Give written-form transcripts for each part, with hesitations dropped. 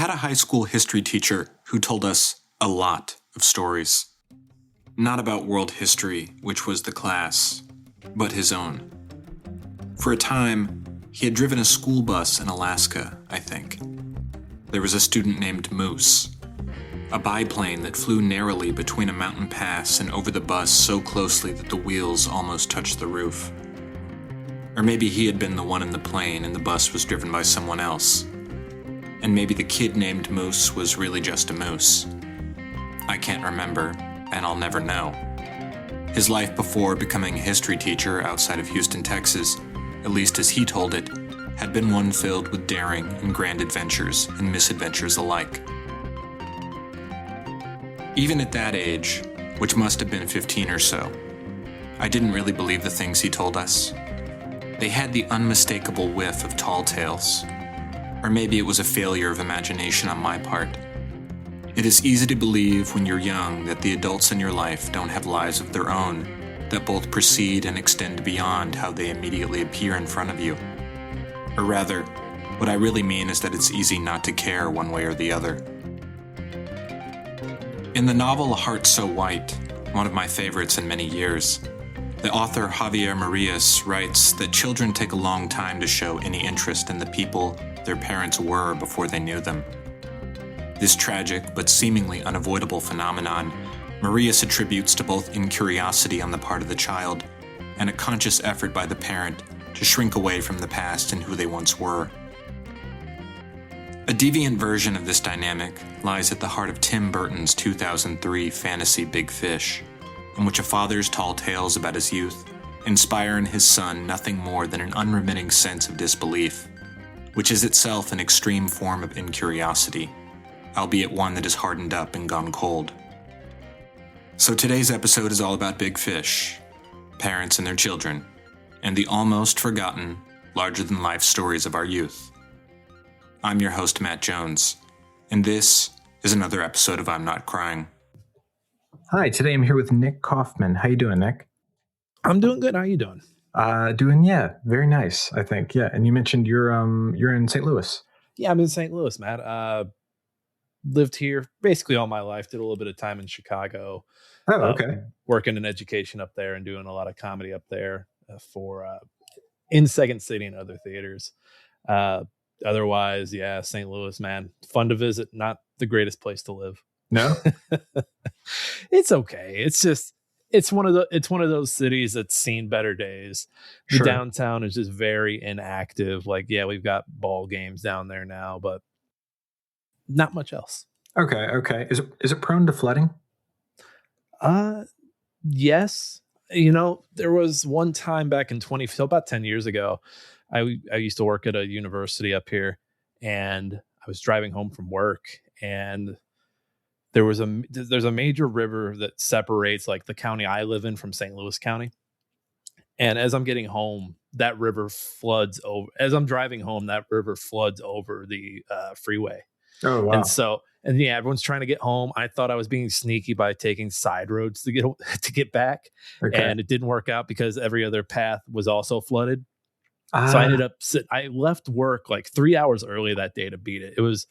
had a high school history teacher who told us a lot of stories. Not about world history, which was the class, but his own. For a time, he had driven a school bus in Alaska, I think. There was a student named Moose, a biplane that flew narrowly between a mountain pass and over the bus so closely that the wheels almost touched the roof. Or maybe he had been the one in the plane and the bus was driven by someone else. And maybe the kid named Moose was really just a moose. I can't remember, and I'll never know. His life before becoming a history teacher outside of Houston, Texas, at least as he told it, had been one filled with daring and grand adventures and misadventures alike. Even at that age, which must have been 15 or so, I didn't really believe the things he told us. They had the unmistakable whiff of tall tales. Or maybe it was a failure of imagination on my part. It is easy to believe when you're young that the adults in your life don't have lives of their own that both precede and extend beyond how they immediately appear in front of you. Or rather, what I really mean is that it's easy not to care one way or the other. In the novel A Heart So White, one of my favorites in many years, the author Javier Marias writes that children take a long time to show any interest in the people their parents were before they knew them. This tragic but seemingly unavoidable phenomenon Marias attributes to both incuriosity on the part of the child and a conscious effort by the parent to shrink away from the past and who they once were. A deviant version of this dynamic lies at the heart of Tim Burton's 2003 fantasy Big Fish, in which a father's tall tales about his youth inspire in his son nothing more than an unremitting sense of disbelief, which is itself an extreme form of incuriosity, albeit one that is hardened up and gone cold. So today's episode is all about Big Fish, parents and their children, and the almost forgotten, larger-than-life stories of our youth. I'm your host, Matt Jones, and this is another episode of I'm Not Crying. Hi, today I'm here with Nick Coffman. How you doing, Nick? I'm doing good. How you doing? Very nice, I think. Yeah, and you mentioned you're in St. Louis. Yeah, I'm in St. Louis, Matt. Lived here basically all my life. Did a little bit of time in Chicago. Oh, okay. Working in education up there and doing a lot of comedy up there for in Second City and other theaters. Otherwise, yeah, St. Louis, man, fun to visit. Not the greatest place to live. No, it's okay. It's one of those cities that's seen better days. The Sure. downtown is just very inactive. Like, yeah, we've got ball games down there now, but not much else. Okay. Is it prone to flooding? Yes. There was one time back in about 10 years ago, I used to work at a university up here, and I was driving home from work, and there's a major river that separates like the county I live in from St. Louis County. And as I'm getting home, that river floods over. As I'm driving home, that river floods over the freeway. Oh, wow. And yeah, everyone's trying to get home. I thought I was being sneaky by taking side roads to get back, Okay. and it didn't work out because every other path was also flooded. So I ended up I left work like 3 hours early that day to beat it. It was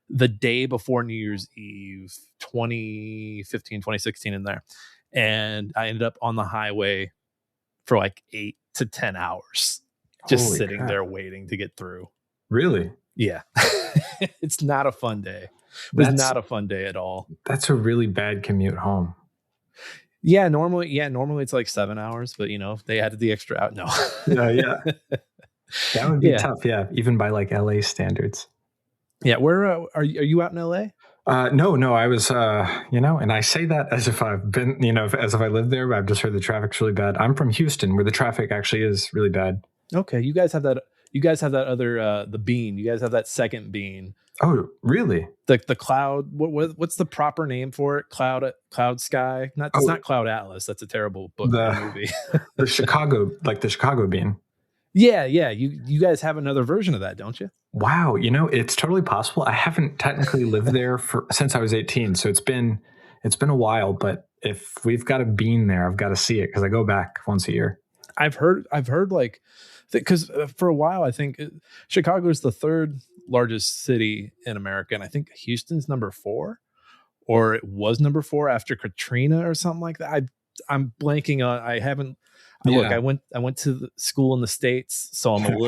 the day before New Year's Eve, 2015, 2016 in there. And I ended up on the highway for like 8 to 10 hours, just Holy sitting crap. there waiting to get through. Really? Yeah. It's not a fun day. It was not a fun day at all. That's a really bad commute home. Yeah, normally it's like 7 hours, but they added the extra out. No. Yeah. That would be Yeah. tough. Yeah, even by like LA standards. Yeah, where are you out in LA? No, I was, and I say that as if I've been, as if I lived there, but I've just heard the traffic's really bad. I'm from Houston, where the traffic actually is really bad. Okay, you guys have that other the bean. You guys have that second bean. Oh, really? The cloud. What's the proper name for it? Cloud Sky. It's not Cloud Atlas. That's a terrible book movie. the Chicago bean. Yeah. You guys have another version of that, don't you? Wow, it's totally possible. I haven't technically lived there since I was 18, so it's been a while. But if we've got a bean there, I've got to see it because I go back once a year. I've heard like because for a while I think Chicago is the third largest city in America, and I think Houston's number 4, or it was number 4 after Katrina or something like that. I'm blanking on. I haven't. Look, I went to the school in the States, so I'm a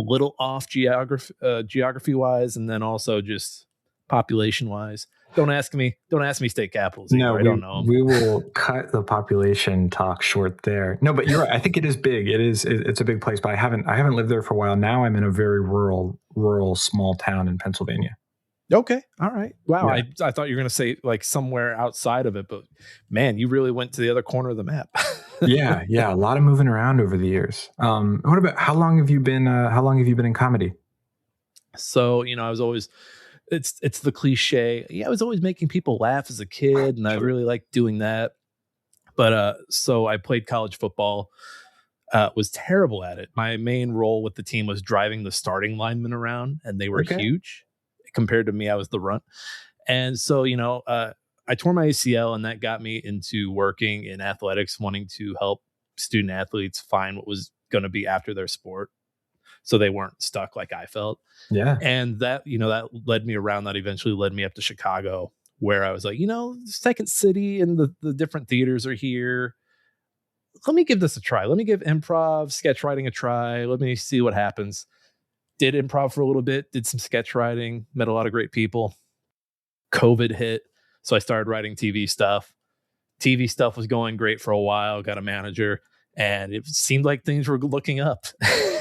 little off geography wise, and then also just population wise. Don't ask me state capitals. No, I don't know. We will cut the population talk short there. No, but you're right. I think it is big. It's a big place, but I haven't lived there for a while. Now I'm in a very rural small town in Pennsylvania. Okay. All right. Wow. Yeah. I thought you were going to say like somewhere outside of it, but man, you really went to the other corner of the map. Yeah. A lot of moving around over the years. What about how long have you been in comedy? So, I was always, it's the cliche. Yeah, I was always making people laugh as a kid, and I really liked doing that. But so I played college football, was terrible at it. My main role with the team was driving the starting linemen around, and they were huge compared to me. I was the runt. And so, I tore my ACL, and that got me into working in athletics, wanting to help student athletes find what was going to be after their sport, so they weren't stuck like I felt. Yeah. And that, that led me around. That eventually led me up to Chicago, where I was like, Second City and the different theaters are here. Let me give this a try. Let me give improv, sketch writing a try. Let me see what happens. Did improv for a little bit, did some sketch writing, met a lot of great people. COVID hit, so I started writing TV stuff. TV stuff was going great for a while, got a manager, and it seemed like things were looking up.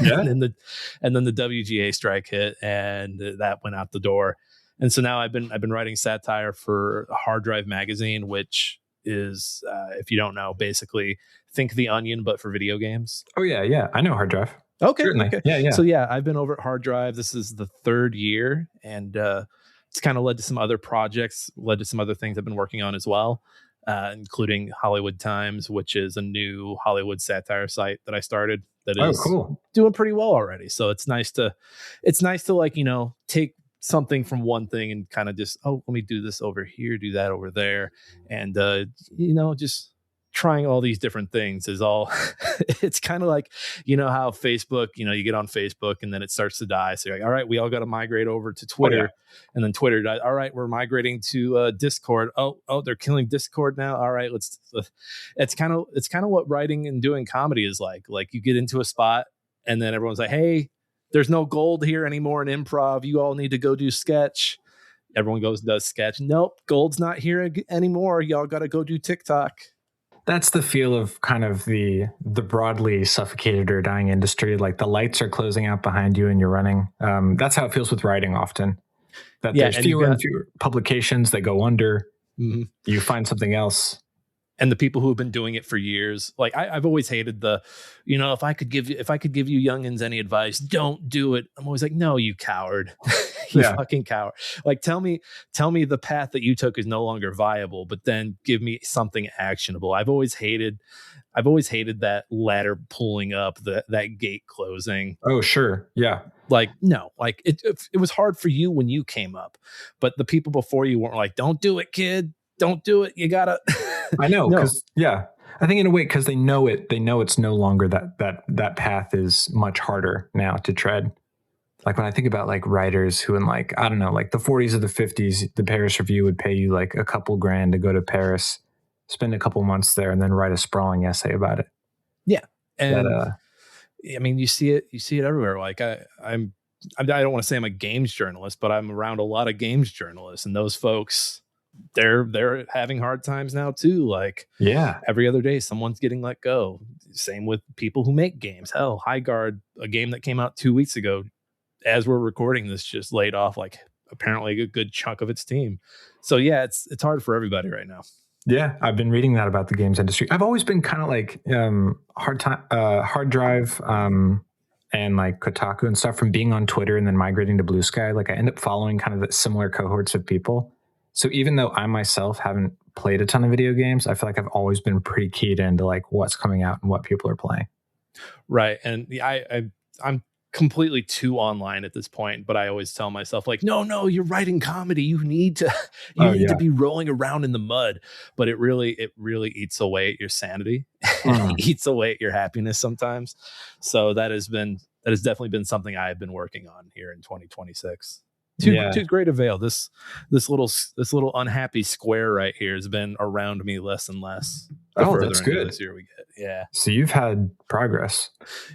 Yeah. and then the WGA strike hit, and that went out the door. And so now I've been writing satire for Hard Drive magazine, which is, if you don't know, basically think The Onion, but for video games. Oh yeah. I know Hard Drive. Okay. Certainly. Okay. Yeah. So yeah, I've been over at Hard Drive. This is the 3rd year, and it's kind of led to some other projects, led to some other things I've been working on as well. Including Hollywood Times, which is a new Hollywood satire site that I started that is doing pretty well already. So it's nice to like, take something from one thing and kind of just, let me do this over here, do that over there. And, just trying all these different things is all. It's kind of like, how Facebook, you get on Facebook and then it starts to die. So you're like, all right, we all got to migrate over to Twitter. And then Twitter died. All right, we're migrating to Discord. Oh, they're killing Discord now. All right, it's kind of what writing and doing comedy is like. Like you get into a spot and then everyone's like, hey, there's no gold here anymore in improv. You all need to go do sketch. Everyone goes and does sketch. Nope, gold's not here anymore. Y'all got to go do TikTok. That's the feel of kind of the broadly suffocated or dying industry. Like the lights are closing out behind you and you're running. That's how it feels with writing often. That there's fewer and fewer publications that go under. Mm-hmm. You find something else. And the people who have been doing it for years, like I've always hated the, if I could give you youngins any advice, don't do it. I'm always like, no, you coward. You fucking coward. Like, tell me the path that you took is no longer viable, but then give me something actionable. I've always hated that ladder pulling up, that gate closing. Oh, sure. Yeah. Like, no, like it was hard for you when you came up, but the people before you weren't like, don't do it, kid. Don't do it. You gotta. I know. Cause I think in a way, cause they know it's no longer that path is much harder now to tread. Like when I think about like writers who in like, I don't know, like the 40s or the 50s, the Paris Review would pay you like a couple grand to go to Paris, spend a couple months there, and then write a sprawling essay about it. Yeah. And I mean, you see it everywhere. Like I don't want to say I'm a games journalist, but I'm around a lot of games journalists, and those folks, they're having hard times now too. Like every other day someone's getting let go. Same with people who make games. Hell, High Guard, a game that came out 2 weeks ago, as we're recording this, just laid off like apparently a good chunk of its team. So yeah, it's hard for everybody right now. Yeah, I've been reading that about the games industry. I've always been kind of like Hard Drive and like Kotaku and stuff from being on Twitter and then migrating to Blue Sky. Like I end up following kind of the similar cohorts of people. So even though I myself haven't played a ton of video games, I feel like I've always been pretty keyed into like what's coming out and what people are playing. Right. And I'm completely too online at this point, but I always tell myself like, no, you're writing comedy. You need to to be rolling around in the mud. But it really eats away at your sanity. It eats away at your happiness sometimes. So that has been that has definitely been something I've been working on here in 2026. To great avail. This little unhappy square right here has been around me less and less. The further that's into good. this year we get. Yeah. So you've had progress.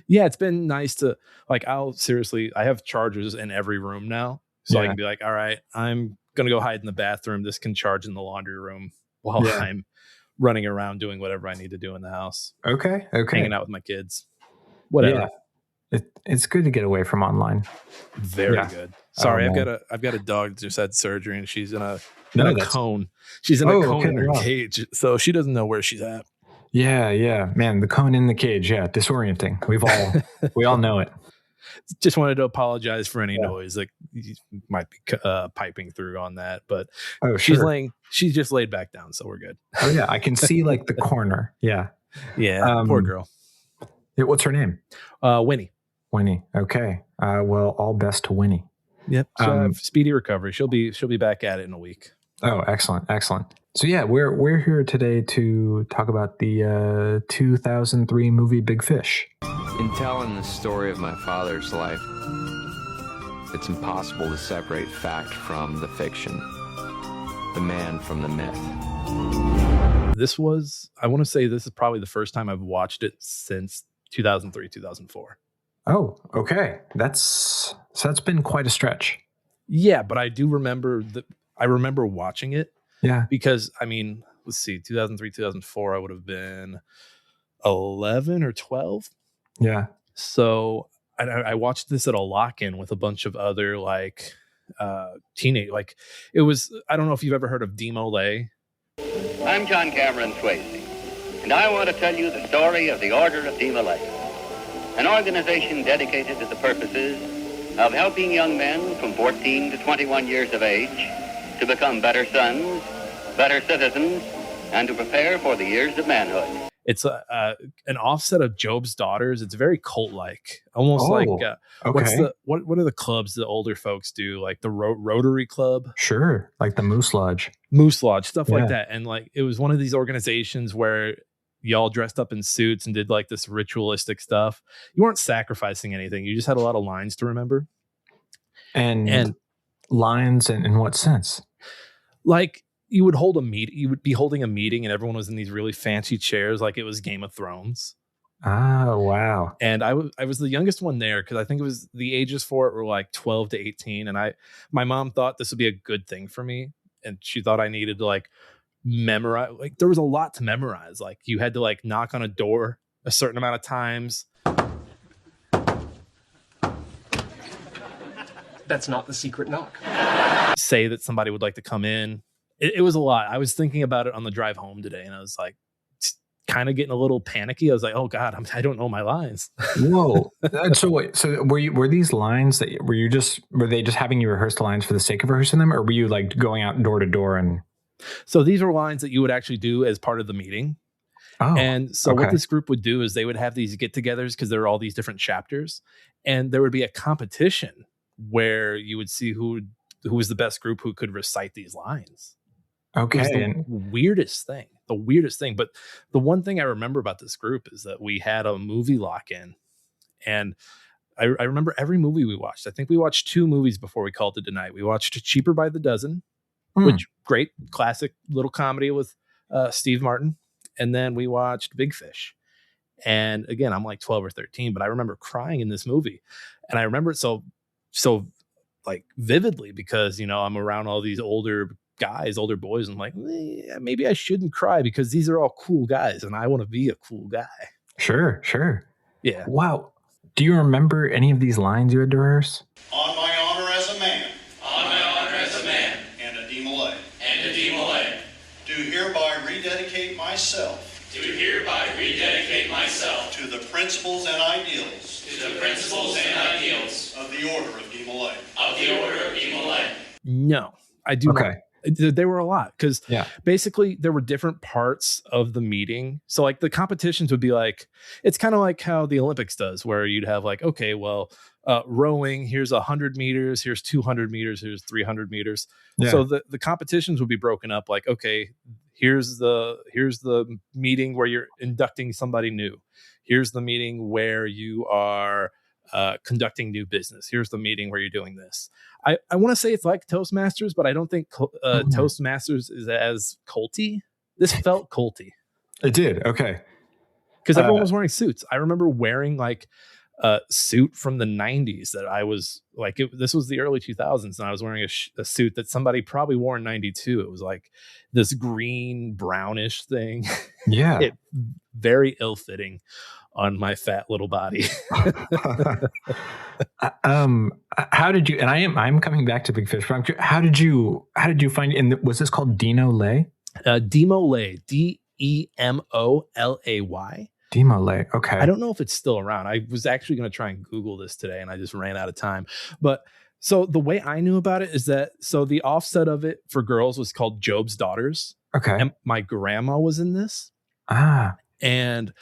Yeah, it's been nice to like. I have chargers in every room now, so I can be like, all right, I'm gonna go hide in the bathroom. This can charge in the laundry room while I'm running around doing whatever I need to do in the house. Okay. Hanging out with my kids. Whatever. Yeah. It's good to get away from online. Very good. Sorry, I've got a dog that just had surgery and she's in a cone. She's in a cone in her cage, so she doesn't know where she's at. Yeah, man, the cone in the cage, disorienting. We all know it. Just wanted to apologize for any noise like you might be piping through on that, but she's just laid back down, so we're good. Oh yeah, I can see like the corner. Yeah, poor girl. What's her name? Winnie. Winnie. Okay. Well, all best to Winnie. Yep. Speedy recovery. She'll be back at it in a week. Oh, excellent. So yeah, we're here today to talk about the 2003 movie Big Fish. In telling the story of my father's life, it's impossible to separate fact from the fiction, the man from the myth. I want to say this is probably the first time I've watched it since 2003, 2004. Oh, okay. That's been quite a stretch. Yeah, but I do remember watching it. Yeah. Because, I mean, let's see, 2003, 2004, I would have been 11 or 12. Yeah. So I watched this at a lock-in with a bunch of other, like, teenage, like, it was, I don't know if you've ever heard of Demo Lay. I'm John Cameron Swayze, and I want to tell you the story of the Order of Demo Lay, an organization dedicated to the purposes of helping young men from 14 to 21 years of age to become better sons, better citizens, and to prepare for the years of manhood. It's an offset of Job's Daughters. It's very cult-like, almost like okay. What are the clubs that older folks do? Like the Rotary Club, sure, like the Moose Lodge, stuff like that. And like it was one of these organizations where y'all dressed up in suits and did like this ritualistic stuff. You weren't sacrificing anything. You just had a lot of lines to remember. And lines in what sense? Like you would you would be holding a meeting and everyone was in these really fancy chairs like it was Game of Thrones. Oh, wow. And I was the youngest one there because I think it was the ages for it were like 12 to 18. And my mom thought this would be a good thing for me. And she thought I needed to like memorize. Like there was a lot to memorize. Like you had to like knock on a door a certain amount of times. That's not the secret knock. Say that somebody would like to come in. It was a lot. I was thinking about it on the drive home today and I was like kind of getting a little panicky. I was like, oh God, I don't know my lines. Whoa. So wait, so were these lines that were they just having you rehearse the lines for the sake of rehearsing them? Or were you like going out door to door and? So these are lines that you would actually do as part of the meeting. Oh, and so what this group would do is they would have these get-togethers because there are all these different chapters and there would be a competition where you would see who was the best group who could recite these lines. Okay. It was the weirdest thing. But the one thing I remember about this group is that we had a movie lock-in. And I remember every movie we watched. I think we watched 2 movies before we called it a night. We watched Cheaper by the Dozen, which great classic little comedy with Steve Martin. And then we watched Big Fish. And again, I'm like 12 or 13, but I remember crying in this movie. And I remember it so like vividly because, you know, I'm around all these older boys. And I'm like, maybe I shouldn't cry because these are all cool guys and I want to be a cool guy. Sure. Yeah. Wow. Do you remember any of these lines you had to rehearse? On my honor as a man. On my honor as a man. And a Malay. And a Malay. Do hereby rededicate myself. Do hereby rededicate myself. To the principles and ideals. To the principles and ideals. Of the Order of Malay. Of the Order of Malay. No, I do not. They were a lot because basically there were different parts of the meeting. So like the competitions would be like, it's kind of like how the Olympics does where you'd have like, okay, well, rowing, here's 100 meters, here's 200 meters, here's 300 meters. Yeah. So the competitions would be broken up like, okay, here's the meeting where you're inducting somebody new. Here's the meeting where you are conducting new business. Here's the meeting where you're doing this. I want to say it's like Toastmasters, but I don't think Toastmasters is as culty. This felt culty. It did. Okay. Because everyone was wearing suits. I remember wearing like a suit from the 90s that I was like, this was the early 2000s, and I was wearing a suit that somebody probably wore in 92. It was like this green brownish thing. Yeah. It very ill-fitting on my fat little body. How did you, and I'm coming back to Big Fish, but I'm curious, how did you find, and was this called Dino Lay? Demolay, Demolay. Demolay. Okay. I don't know if it's still around. I was actually going to try and Google this today, and I just ran out of time. But so the way I knew about it is that, so the offset of it for girls was called Job's Daughters. Okay. And my grandma was in this. And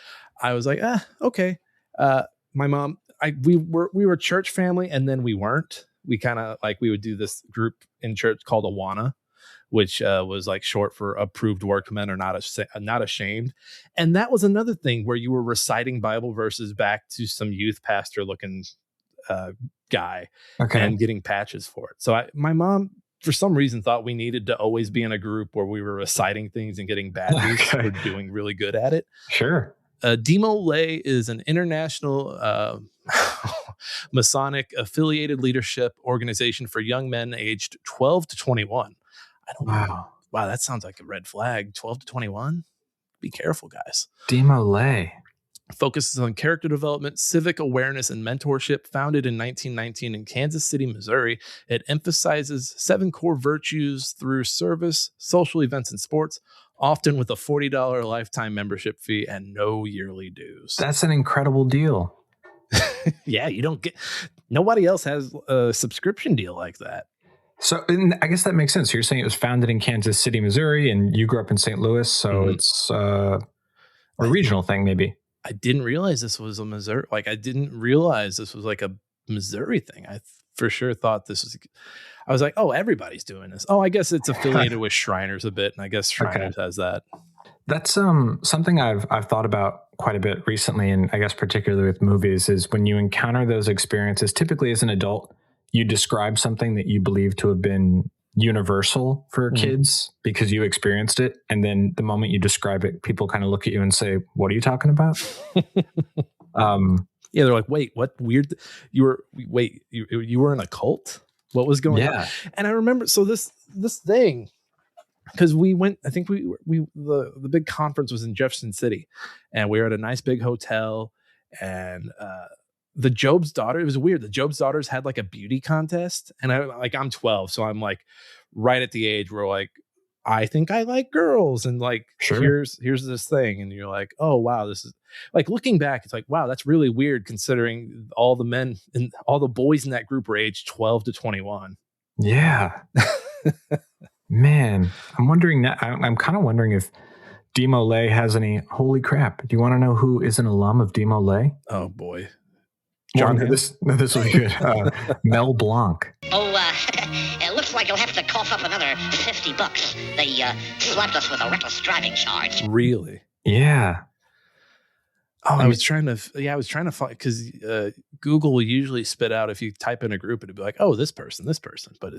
I was like, okay. My mom, we were a church family, and then we weren't. We kind of like, we would do this group in church called Awana, which was like short for Approved Workmen or Not Ashamed. And that was another thing where you were reciting Bible verses back to some youth pastor looking guy, and getting patches for it. So my mom, for some reason, thought we needed to always be in a group where we were reciting things and getting badges for doing really good at it. Sure. Demolay is an international Masonic affiliated leadership organization for young men aged 12 to 21. I don't know. Wow, that sounds like a red flag. 12 to 21? Be careful, guys. Demolay focuses on character development, civic awareness, and mentorship. Founded in 1919 in Kansas City, Missouri, it emphasizes 7 core virtues through service, social events, and sports, often with a $40 lifetime membership fee and no yearly dues. That's an incredible deal. Yeah, nobody else has a subscription deal like that. So I guess that makes sense. You're saying it was founded in Kansas City, Missouri, and you grew up in St. Louis, so it's a regional thing, maybe. I didn't realize this was a Missouri. Like, I didn't realize this was like a Missouri thing. I for sure thought this was. I was like, oh, everybody's doing this. Oh, I guess it's affiliated with Shriners a bit, and I guess Shriners has that. That's something I've thought about quite a bit recently, and I guess particularly with movies, is when you encounter those experiences, typically as an adult, you describe something that you believe to have been universal for kids because you experienced it. And then the moment you describe it, people kind of look at you and say, what are you talking about? Yeah, they're like, wait, what weird? You were in a cult? What was going on? And I remember, so this thing, because we went, I think the big conference was in Jefferson City, and we were at a nice big hotel, and the Job's Daughter, it was weird. The Job's Daughters had like a beauty contest, and I'm 12, so I'm like right at the age where like I think I like girls, and like here's this thing, and you're like, oh wow, this is like, looking back, it's like, wow, that's really weird considering all the men and all the boys in that group were aged 12 to 21. Yeah. Man, I'm wondering that. I'm kind of wondering if Demolay has any. Holy crap! Do you want to know who is an alum of Demolay? Oh boy, John. This will be good. Mel Blanc. Oh, it looks like you'll have to cough up another $50. They slapped us with a reckless driving charge. Really? Yeah. Oh, I was trying to find, because Google will usually spit out, if you type in a group, it'd be like, oh, this person. But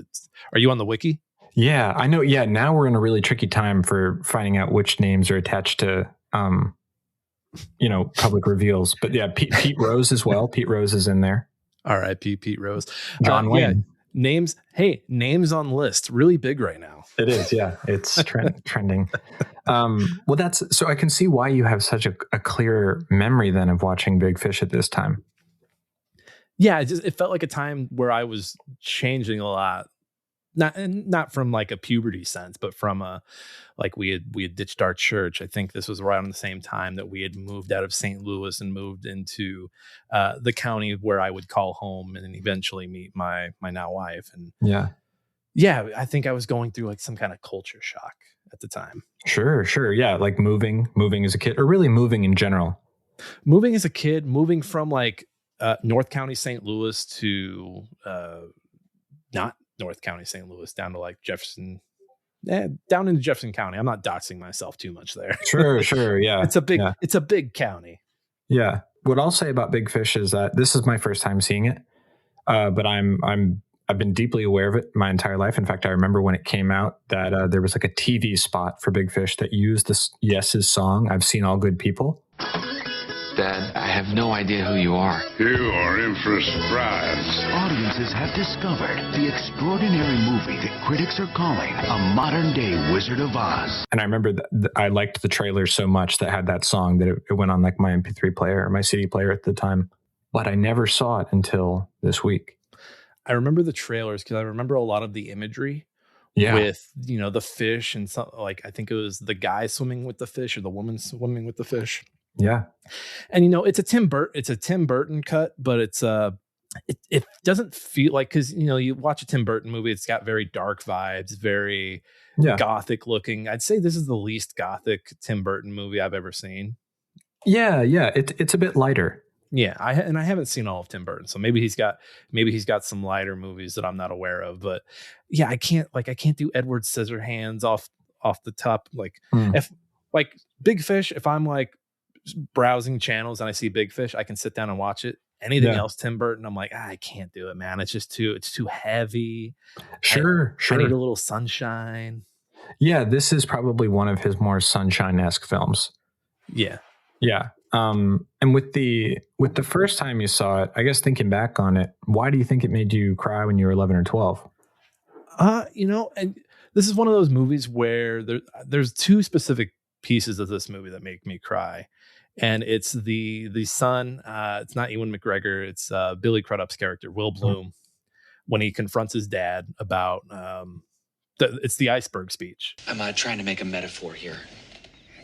are you on the wiki? Yeah, I know. Yeah, now we're in a really tricky time for finding out which names are attached to, public reveals. But yeah, Pete Rose as well. Pete Rose is in there. R.I.P. Pete Rose. John Wayne. Yeah, names on list. Really big right now. It is. Yeah, it's trending. Well, so I can see why you have such a clear memory then of watching Big Fish at this time. Yeah, it felt like a time where I was changing a lot. Not from like a puberty sense, but from like we had ditched our church. I think this was right on the same time that we had moved out of St. Louis and moved into the county where I would call home and eventually meet my now wife. And yeah, I think I was going through like some kind of culture shock at the time. Sure. Yeah, like moving as a kid, or really moving in general. Moving as a kid, moving from like North County, St. Louis to not North County, St. Louis, down to like Jefferson, down into Jefferson County. I'm not doxing myself too much there. Sure. Yeah. It's a big county. Yeah. what I'll say about Big Fish is that this is my first time seeing it, but I've been deeply aware of it my entire life. In fact, I remember when it came out that there was like a TV spot for Big Fish that used this Yes's song, "I've Seen All Good People." Dad, I have no idea who you are. You are in for a surprise. Audiences have discovered the extraordinary movie that critics are calling a modern-day Wizard of Oz. And I remember that I liked the trailer so much that had that song that it went on like my MP3 player or my CD player at the time. But I never saw it until this week. I remember the trailers because I remember a lot of the imagery with, the fish and some, like, I think it was the guy swimming with the fish or the woman swimming with the fish. Yeah. And it's a Tim Burton cut, but it's it doesn't feel like, because you watch a Tim Burton movie, it's got very dark vibes, very gothic looking. I'd say this is the least gothic Tim Burton movie I've ever seen. Yeah, it's a bit lighter. Yeah, I haven't seen all of Tim Burton, so maybe he's got some lighter movies that I'm not aware of. But yeah, I can't do Edward Scissorhands off the top. If like Big Fish, if I'm like browsing channels and I see Big Fish, I can sit down and watch it. Anything else Tim Burton, I'm like, I can't do it, man. It's too heavy. Sure. I need a little sunshine. Yeah, this is probably one of his more sunshine-esque films. Yeah. And with the first time you saw it, I guess thinking back on it, why do you think it made you cry when you were 11 or 12? And this is one of those movies where there's two specific pieces of this movie that make me cry. And it's the son, it's not Ewan McGregor, it's Billy Crudup's character, Will Bloom, when he confronts his dad about it's the iceberg speech. Am I trying to make a metaphor here?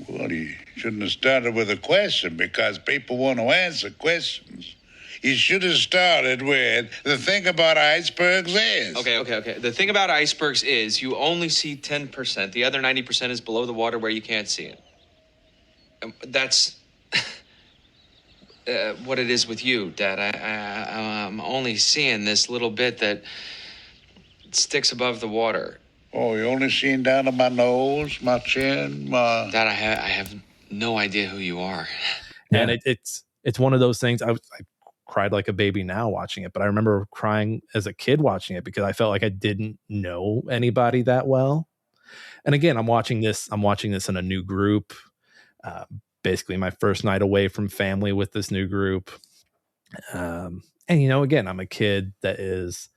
Well, you shouldn't have started with a question because people want to answer questions. You should have started with the thing about icebergs is. Okay. The thing about icebergs is you only see 10%. The other 90% is below the water where you can't see it. That's what it is with you, Dad. I'm only seeing this little bit that sticks above the water. Oh, you're only seeing down to my nose, my chin, my... Dad, I have no idea who you are. And it's one of those things. I cried like a baby now watching it, but I remember crying as a kid watching it because I felt like I didn't know anybody that well. And again, I'm watching this in a new group. Basically my first night away from family with this new group. And again, I'm a kid that is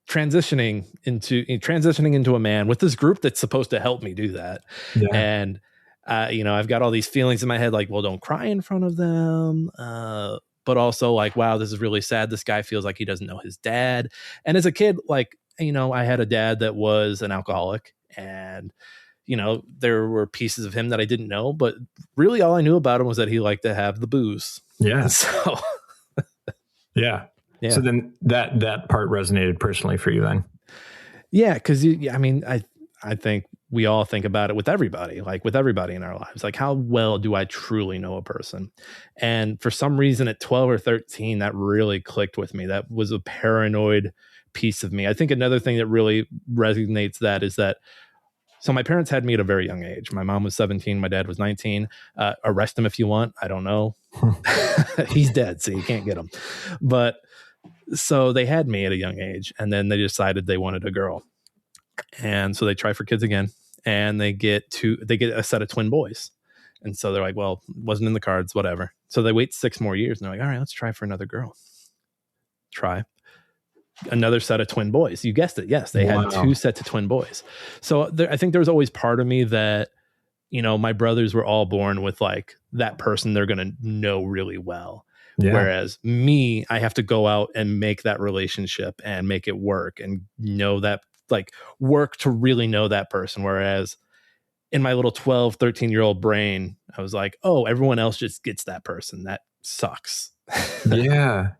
transitioning into a man with this group that's supposed to help me do that. Yeah. And I've got all these feelings in my head, like, well, don't cry in front of them. But also like, wow, this is really sad. This guy feels like he doesn't know his dad. And as a kid, like, I had a dad that was an alcoholic, and there were pieces of him that I didn't know, but really all I knew about him was that he liked to have the booze. Yeah. So yeah. So then that part resonated personally for you then. Yeah. Cause I think we all think about it with everybody in our lives. Like, how well do I truly know a person? And for some reason at 12 or 13, that really clicked with me. That was a paranoid piece of me. I think another thing that really resonates that is that, so my parents had me at a very young age. My mom was 17. My dad was 19. Arrest him if you want. I don't know. He's dead, so you can't get him. But so they had me at a young age, and then they decided they wanted a girl. And so they try for kids again, and they get a set of twin boys. And so they're like, well, wasn't in the cards, whatever. So they wait 6 more years, and they're like, all right, let's try for another girl. Try. Another set of twin boys. You guessed it. Yes, they had 2 sets of twin boys. So I think there was always part of me that, my brothers were all born with like that person they're going to know really well. Yeah. Whereas me, I have to go out and make that relationship and make it work and know that, like, work to really know that person. Whereas in my little 12, 13-year-old brain, I was like, oh, everyone else just gets that person. That sucks. Yeah.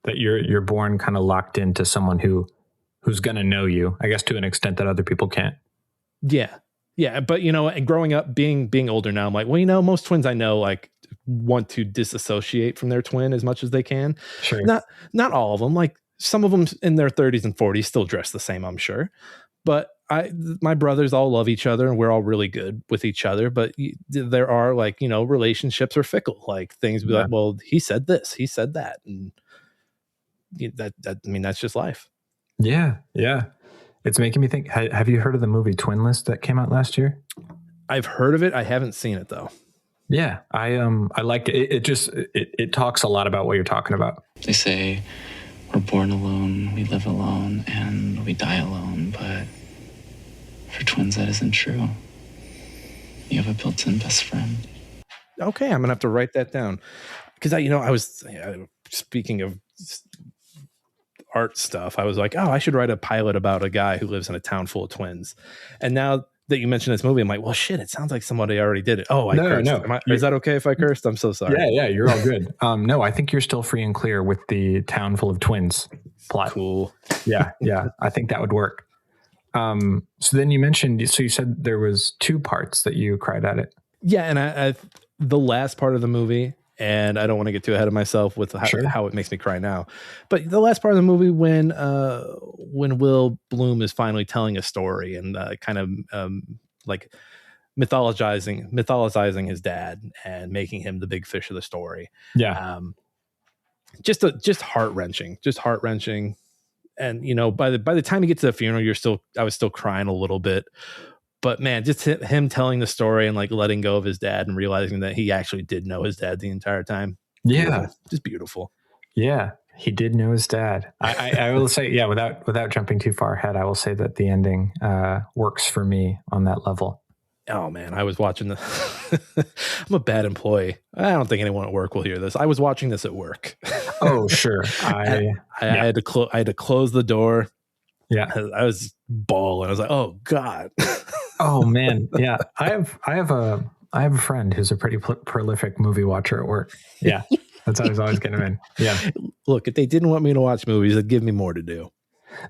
That you're born kind of locked into someone who's going to know you, I guess, to an extent that other people can't. Yeah. But, and growing up, being older now, I'm like, well, most twins I know, like, want to disassociate from their twin as much as they can. Sure. Not all of them. Like, some of them in their 30s and 40s still dress the same, I'm sure. But my brothers all love each other and we're all really good with each other, but there are like, relationships are fickle. Like things be like, well, he said this, he said that. And that's just life. Yeah. Yeah. It's making me think, have you heard of the movie Twinless that came out last year? I've heard of it. I haven't seen it though. Yeah. I like it. It talks a lot about what you're talking about. They say we're born alone, we live alone, and we die alone, but for twins, that isn't true. You have a built-in best friend. Okay, I'm gonna have to write that down because I was speaking of art stuff. I was like, oh, I should write a pilot about a guy who lives in a town full of twins. And now that you mentioned this movie, I'm like, well, shit, it sounds like somebody already did it. Oh, I cursed. No. Is that okay if I cursed? I'm so sorry. Yeah, you're all good. No, I think you're still free and clear with the town full of twins plot. Cool. Yeah. I think that would work. So then you mentioned, so you said there was 2 parts that you cried at it. Yeah, and I the last part of the movie, and I don't want to get too ahead of myself with how it makes me cry now, but the last part of the movie when Will Bloom is finally telling a story and kind of like mythologizing his dad and making him the big fish of the story. Yeah. Just heart-wrenching. And by the time you get to the funeral, I was still crying a little bit. But man, just him telling the story and like letting go of his dad and realizing that he actually did know his dad the entire time. Yeah. Just beautiful. Yeah. He did know his dad. I will say, yeah, without jumping too far ahead, I will say that the ending works for me on that level. Oh man, I was watching I'm a bad employee. I don't think anyone at work will hear this. I was watching this at work. Oh, sure. I had to close the door. Yeah. I was bawling. I was like, oh God. Oh man. Yeah. I have a friend who's a pretty prolific movie watcher at work. Yeah. That's how I was always getting him in. Yeah. Look, if they didn't want me to watch movies, they'd give me more to do.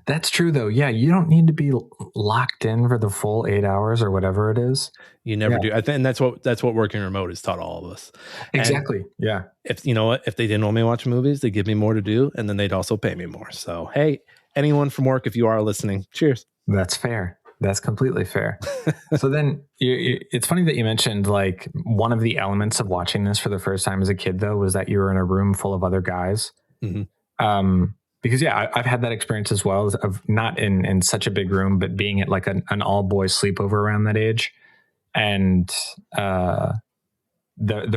That's true though. Yeah. You don't need to be locked in for the full 8 hours or whatever it is. You never do. I think and that's what working remote has taught all of us. Exactly. And yeah. If they didn't want me to watch movies, they'd give me more to do and then they'd also pay me more. So, hey, anyone from work, if you are listening, cheers. That's fair. That's completely fair. So then it's funny that you mentioned like one of the elements of watching this for the first time as a kid, though, was that you were in a room full of other guys. Mm-hmm. Because, yeah, I've had that experience as well of not in such a big room, but being at like an all boys sleepover around that age. And the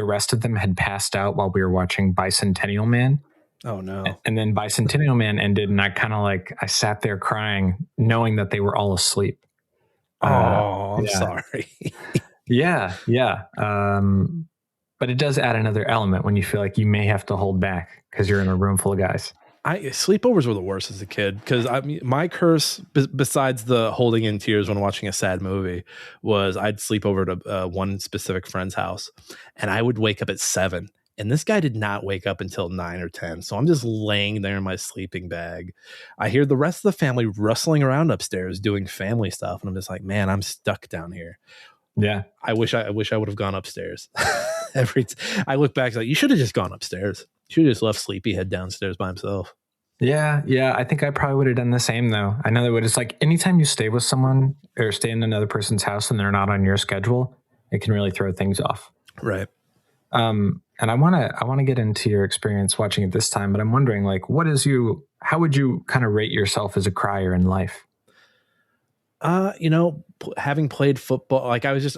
rest of them had passed out while we were watching Bicentennial Man. Oh no. And then Bicentennial Man ended and I sat there crying knowing that they were all asleep. I'm sorry. Yeah. But it does add another element when you feel like you may have to hold back because you're in a room full of guys. Sleepovers were the worst as a kid because my curse, besides the holding in tears when watching a sad movie, was I'd sleep over to one specific friend's house and I would wake up at 7. And this guy did not wake up until 9 or 10. So I'm just laying there in my sleeping bag. I hear the rest of the family rustling around upstairs doing family stuff. And I'm just like, man, I'm stuck down here. Yeah. I wish I would have gone upstairs. I look back, like, you should have just gone upstairs. You should have just left Sleepyhead downstairs by himself. Yeah. I think I probably would have done the same, though. I know that it's like anytime you stay with someone or stay in another person's house and they're not on your schedule, it can really throw things off. Right. And I want to get into your experience watching it this time, but I'm wondering, like, how would you kind of rate yourself as a crier in life? Having played football, like I was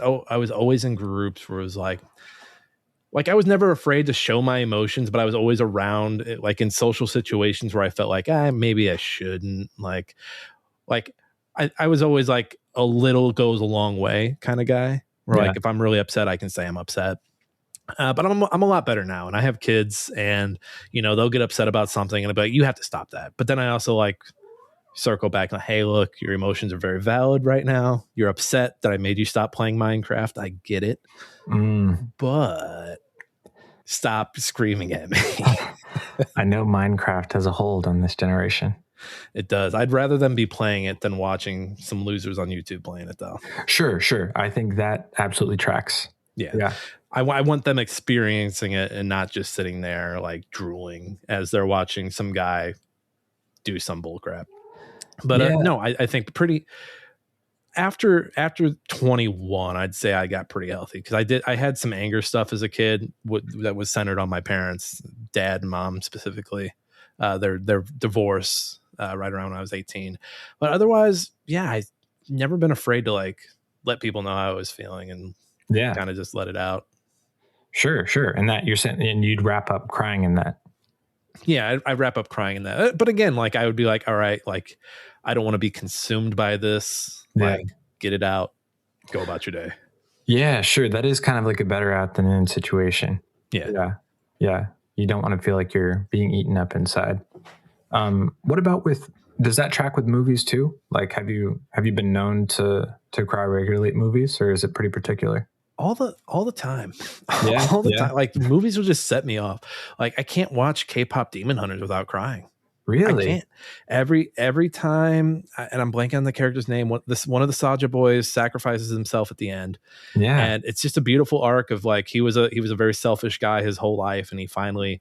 always in groups where it was like I was never afraid to show my emotions, but I was always around it, like in social situations where I felt like, maybe I shouldn't like I was always like a little goes a long way kind of guy where like if I'm really upset, I can say I'm upset. But I'm a lot better now, and I have kids, and they'll get upset about something, and I'll be like, "You have to stop that." But then I also like circle back, like, "Hey, look, your emotions are very valid right now. You're upset that I made you stop playing Minecraft. I get it, but stop screaming at me." I know Minecraft has a hold on this generation. It does. I'd rather them be playing it than watching some losers on YouTube playing it, though. Sure. I think that absolutely tracks. Yeah. I want them experiencing it and not just sitting there like drooling as they're watching some guy do some bullcrap. But no, I think after 21, I'd say I got pretty healthy because I had some anger stuff as a kid that was centered on my parents, dad and mom specifically, their divorce right around when I was 18. But otherwise, yeah, I've never been afraid to like let people know how I was feeling and kind of just let it out. Sure. And that you're saying, and you'd wrap up crying in that. Yeah, I wrap up crying in that. But again, like I would be like, all right, like I don't want to be consumed by this. Like, get it out, go about your day. Yeah, sure. That is kind of like a better out than in situation. Yeah. You don't want to feel like you're being eaten up inside. What about does that track with movies too? Like, have you been known to cry regularly at movies, or is it pretty particular? All the time. Yeah, all the time. Like movies will just set me off. Like I can't watch K-pop Demon Hunters without crying. Really? I can't. Every time, and I'm blanking on the character's name. One of the Saja boys sacrifices himself at the end. Yeah, and it's just a beautiful arc of like he was a very selfish guy his whole life, and he finally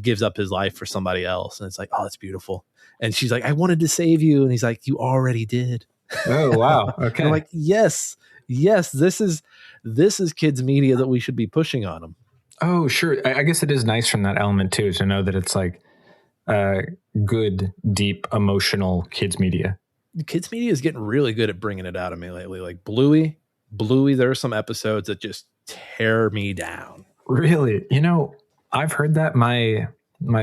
gives up his life for somebody else, and it's like, oh, it's beautiful. And she's like, I wanted to save you, and he's like, you already did. Oh wow, okay. I'm like, yes, this is kids media that we should be pushing on them. Oh sure, I guess it is nice from that element too to know that it's like good, deep, emotional kids media. Kids media is getting really good at bringing it out of me lately. Like Bluey, there are some episodes that just tear me down. Really? You know, I've heard that my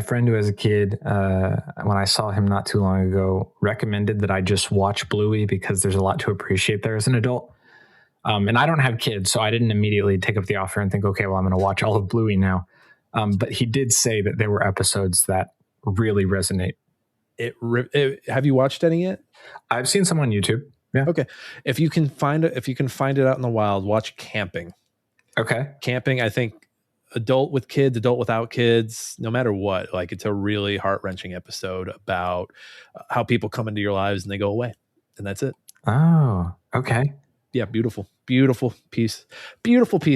friend who has a kid, when I saw him not too long ago, recommended that I just watch Bluey because there's a lot to appreciate there as an adult. And I don't have kids, so I didn't immediately take up the offer and think, okay, well, I'm going to watch all of Bluey now. But he did say that there were episodes that really resonate. Have you watched any yet? I've seen some on YouTube. Yeah. Okay. If you can find it out in the wild, watch Camping. Okay. Camping, I think adult with kids, adult without kids, no matter what, like it's a really heart-wrenching episode about how people come into your lives and they go away. And that's it. Oh, okay. Yeah, beautiful piece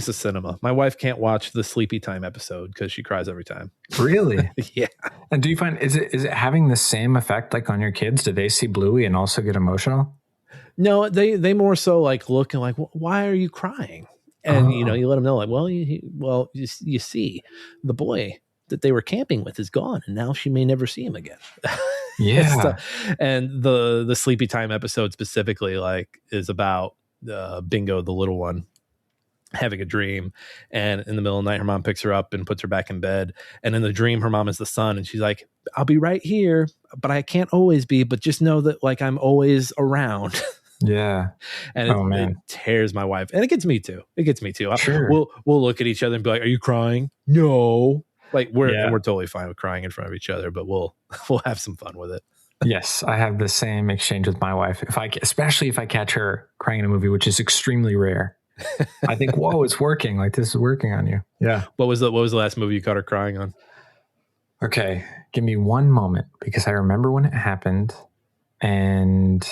of cinema. My wife can't watch the Sleepy Time episode because she cries every time. Really? Yeah. And do you find is it having the same effect like on your kids? Do they see Bluey and also get emotional? No, they more so like look and like, why are you crying? And you let them know like, well, you see, the boy that they were camping with is gone, and now she may never see him again. Yeah. And the Sleepy Time episode specifically like is about Bingo, the little one, having a dream, and in the middle of the night her mom picks her up and puts her back in bed, and in the dream her mom is the sun, and she's like, I'll be right here, but I can't always be, but just know that like I'm always around. Yeah. And it tears my wife, and it gets me too. Sure. We'll look at each other and be like, are you crying? No. Like we're totally fine with crying in front of each other, but we'll have some fun with it. Yes, I have the same exchange with my wife. Especially if I catch her crying in a movie, which is extremely rare, I think, whoa, it's working. Like this is working on you. Yeah. What was the last movie you caught her crying on? Okay, give me one moment because I remember when it happened, and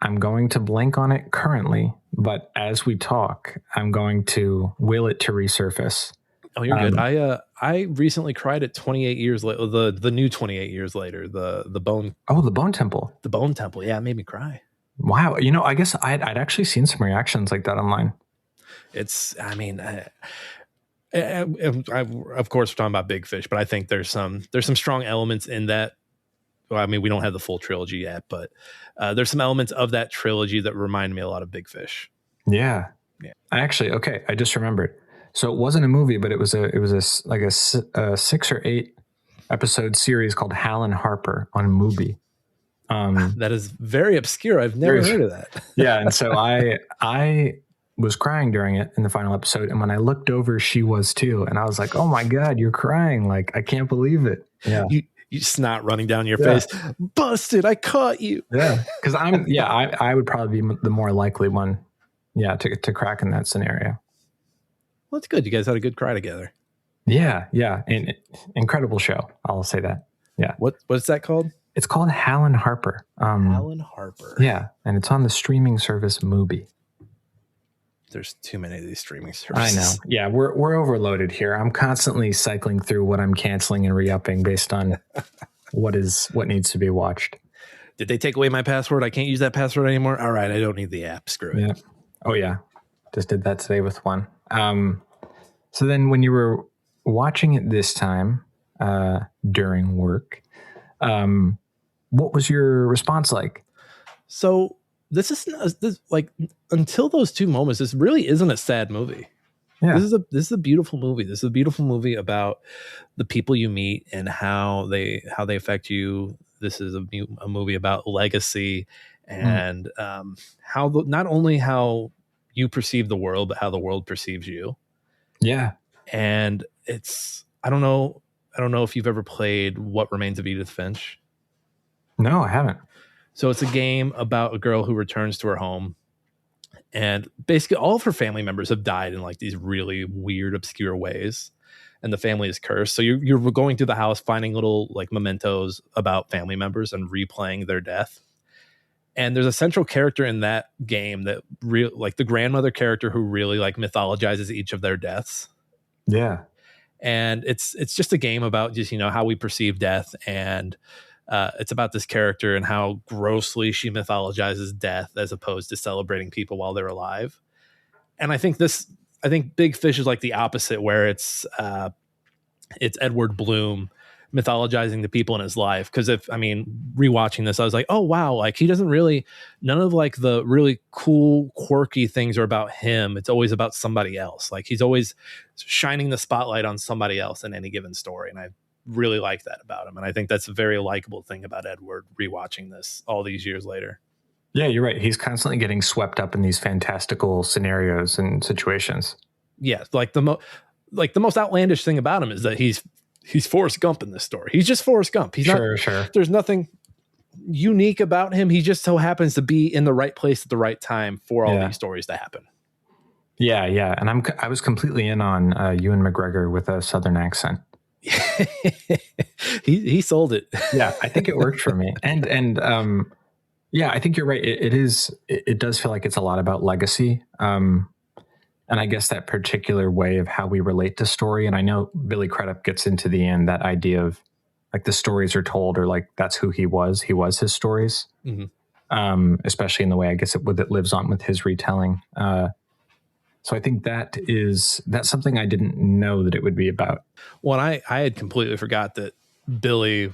I'm going to blank on it currently. But as we talk, I'm going to will it to resurface. Oh, you're good. I recently cried at 28 years later. The new 28 years later. The Bone. Oh, the Bone Temple. The Bone Temple. Yeah, it made me cry. Wow. I guess I'd actually seen some reactions like that online. It's. I mean, of course we're talking about Big Fish, but I think there's some strong elements in that. Well, I mean, we don't have the full trilogy yet, but there's some elements of that trilogy that remind me a lot of Big Fish. Yeah. I just remembered. So it wasn't a movie, but it was a 6 or 8 episode series called Hal and Harper on Mubi. That is very obscure. I've never heard of that. Yeah, and so I was crying during it in the final episode, and when I looked over, she was too, and I was like, "Oh my God, you're crying! Like I can't believe it." Yeah, you snot running down your face. Busted! I caught you. Yeah, because I would probably be the more likely one. Yeah, to crack in that scenario. Well, it's good. You guys had a good cry together. Yeah. And incredible show. I'll say that. Yeah. What's that called? It's called Hal and Harper. Hal and Harper. Yeah, and it's on the streaming service Mubi. There's too many of these streaming services. I know. Yeah, we're overloaded here. I'm constantly cycling through what I'm canceling and re-upping based on what needs to be watched. did they take away my password? I can't use that password anymore. All right, I don't need the app. Screw it. Yeah. Oh yeah, just did that today with one. So then, when you were watching it this time during work, what was your response like? So this is like, until those two moments, this really isn't a sad movie. Yeah. This is a beautiful movie. This is a beautiful movie about the people you meet and how they affect you. This is a movie about legacy and not only how you perceive the world, but how the world perceives you. Yeah. And I don't know if you've ever played What Remains of Edith Finch. No, I haven't. So it's a game about a girl who returns to her home, and basically all of her family members have died in like these really weird, obscure ways. And the family is cursed. So you're going through the house, finding little like mementos about family members and replaying their death. And there's a central character in that game that like the grandmother character who really like mythologizes each of their deaths. Yeah. And it's just a game about just, how we perceive death. And it's about this character and how grossly she mythologizes death as opposed to celebrating people while they're alive. And I think Big Fish is like the opposite, where it's Edward Bloom mythologizing the people in his life. Because rewatching this, I was like, oh wow, like he doesn't really, none of like the really cool, quirky things are about him. It's always about somebody else. Like he's always shining the spotlight on somebody else in any given story, and I really like that about him. And I think that's a very likable thing about Edward. Rewatching this all these years later. Yeah, you're right. He's constantly getting swept up in these fantastical scenarios and situations. Yeah, like the most outlandish thing about him is that he's Forrest Gump in this story. He's just Forrest Gump. He's sure. There's nothing unique about him. He just so happens to be in the right place at the right time for all these stories to happen. Yeah, yeah. And I was completely in on Ewan McGregor with a Southern accent. he sold it. Yeah, I think it worked for me. And yeah, I think you're right. It does feel like it's a lot about legacy. And I guess that particular way of how we relate to story. And I know Billy Crudup gets into the end that idea of like the stories are told, or like that's who he was. He was his stories, especially in the way I guess it lives on with his retelling. So I think that's something I didn't know that it would be about. Well, I had completely forgot that Billy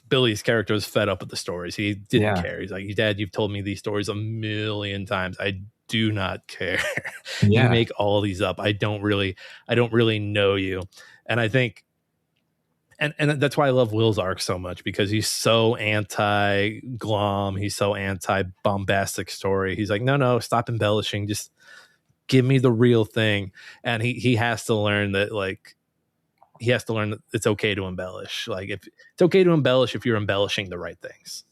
Billy's character was fed up with the stories. He didn't care. He's like, Dad, you've told me these stories a million times. I do not care. You make all these up. I don't really know you. And I think, and that's why I love Will's arc so much, because he's so anti-glom. He's so anti-bombastic story. He's like, no, stop embellishing. Just give me the real thing. And he has to learn that, like, that it's okay to embellish. Like, if it's okay to embellish if you're embellishing the right things.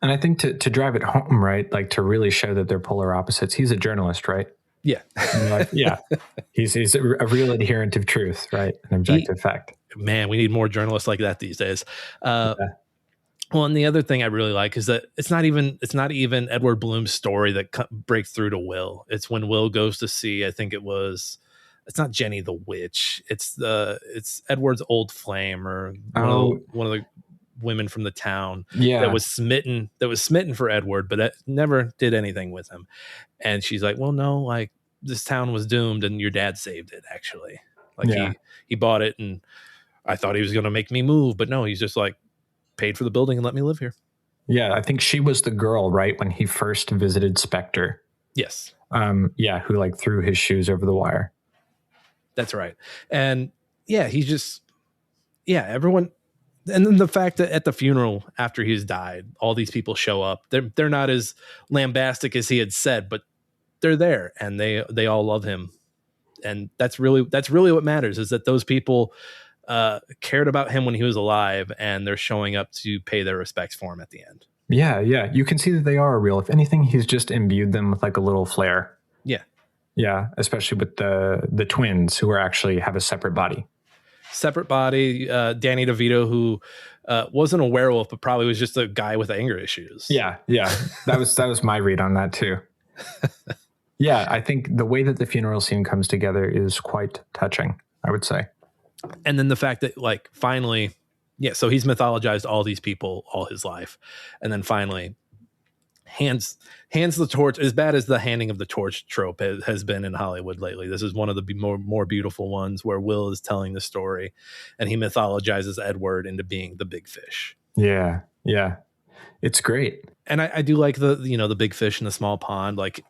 And I think to drive it home, right, like to really show that they're polar opposites. He's a journalist, right? Yeah. Yeah. He's a real adherent of truth, right? An objective fact. Man, we need more journalists like that these days. Well, and the other thing I really like is that it's not even Edward Bloom's story that breaks through to Will. It's when Will goes to see, it's not Jenny the witch. It's Edward's old flame, or one of the women from the town that was smitten for Edward, but it never did anything with him. And she's like, well, no, like this town was doomed and your dad saved it, actually. Like he bought it, and I thought he was going to make me move, but no, he's just like paid for the building and let me live here. Yeah. I think she was the girl, right, when he first visited Spectre. Yes. Who like threw his shoes over the wire. That's right. And everyone. And then the fact that at the funeral after he's died, all these people show up. They're not as lambastic as he had said, but they're there and they all love him. And that's really what matters, is that those people cared about him when he was alive, and they're showing up to pay their respects for him at the end. Yeah, yeah. You can see that they are real. If anything, he's just imbued them with like a little flair. Yeah. Yeah, especially with the twins who actually have a separate body. Danny DeVito, who wasn't a werewolf, but probably was just a guy with anger issues. Yeah. That was my read on that too. Yeah, I think the way that the funeral scene comes together is quite touching, I would say. And then the fact that, like, finally Yeah, so he's mythologized all these people all his life, and then finally hands the torch. As bad as the handing of the torch trope has been in Hollywood lately, this is one of the more beautiful ones where Will is telling the story, and he mythologizes Edward into being the big fish. Yeah, it's great. And I do like the big fish in the small pond. Like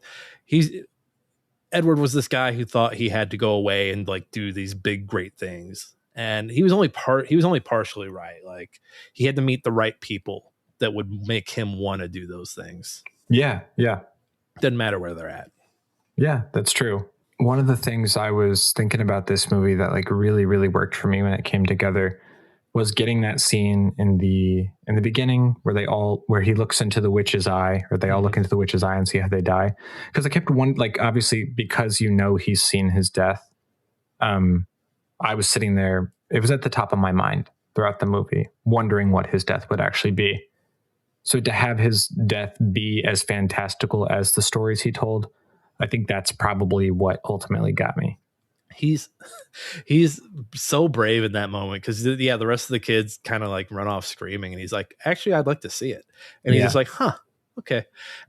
Edward was this guy who thought he had to go away and like do these big great things, and he was only partially right. Like he had to meet the right people that would make him want to do those things. Yeah. Doesn't matter where they're at. Yeah, that's true. One of the things I was thinking about this movie that like really, really worked for me when it came together was getting that scene in the beginning where he looks into the witch's eye, or they all look into the witch's eye and see how they die. Because I kept obviously because he's seen his death. I was sitting there. It was at the top of my mind throughout the movie, wondering what his death would actually be. So to have his death be as fantastical as the stories he told, I think that's probably what ultimately got me. He's so brave in that moment because the rest of the kids kind of like run off screaming, and he's like, actually, I'd like to see it. And he's just like, okay.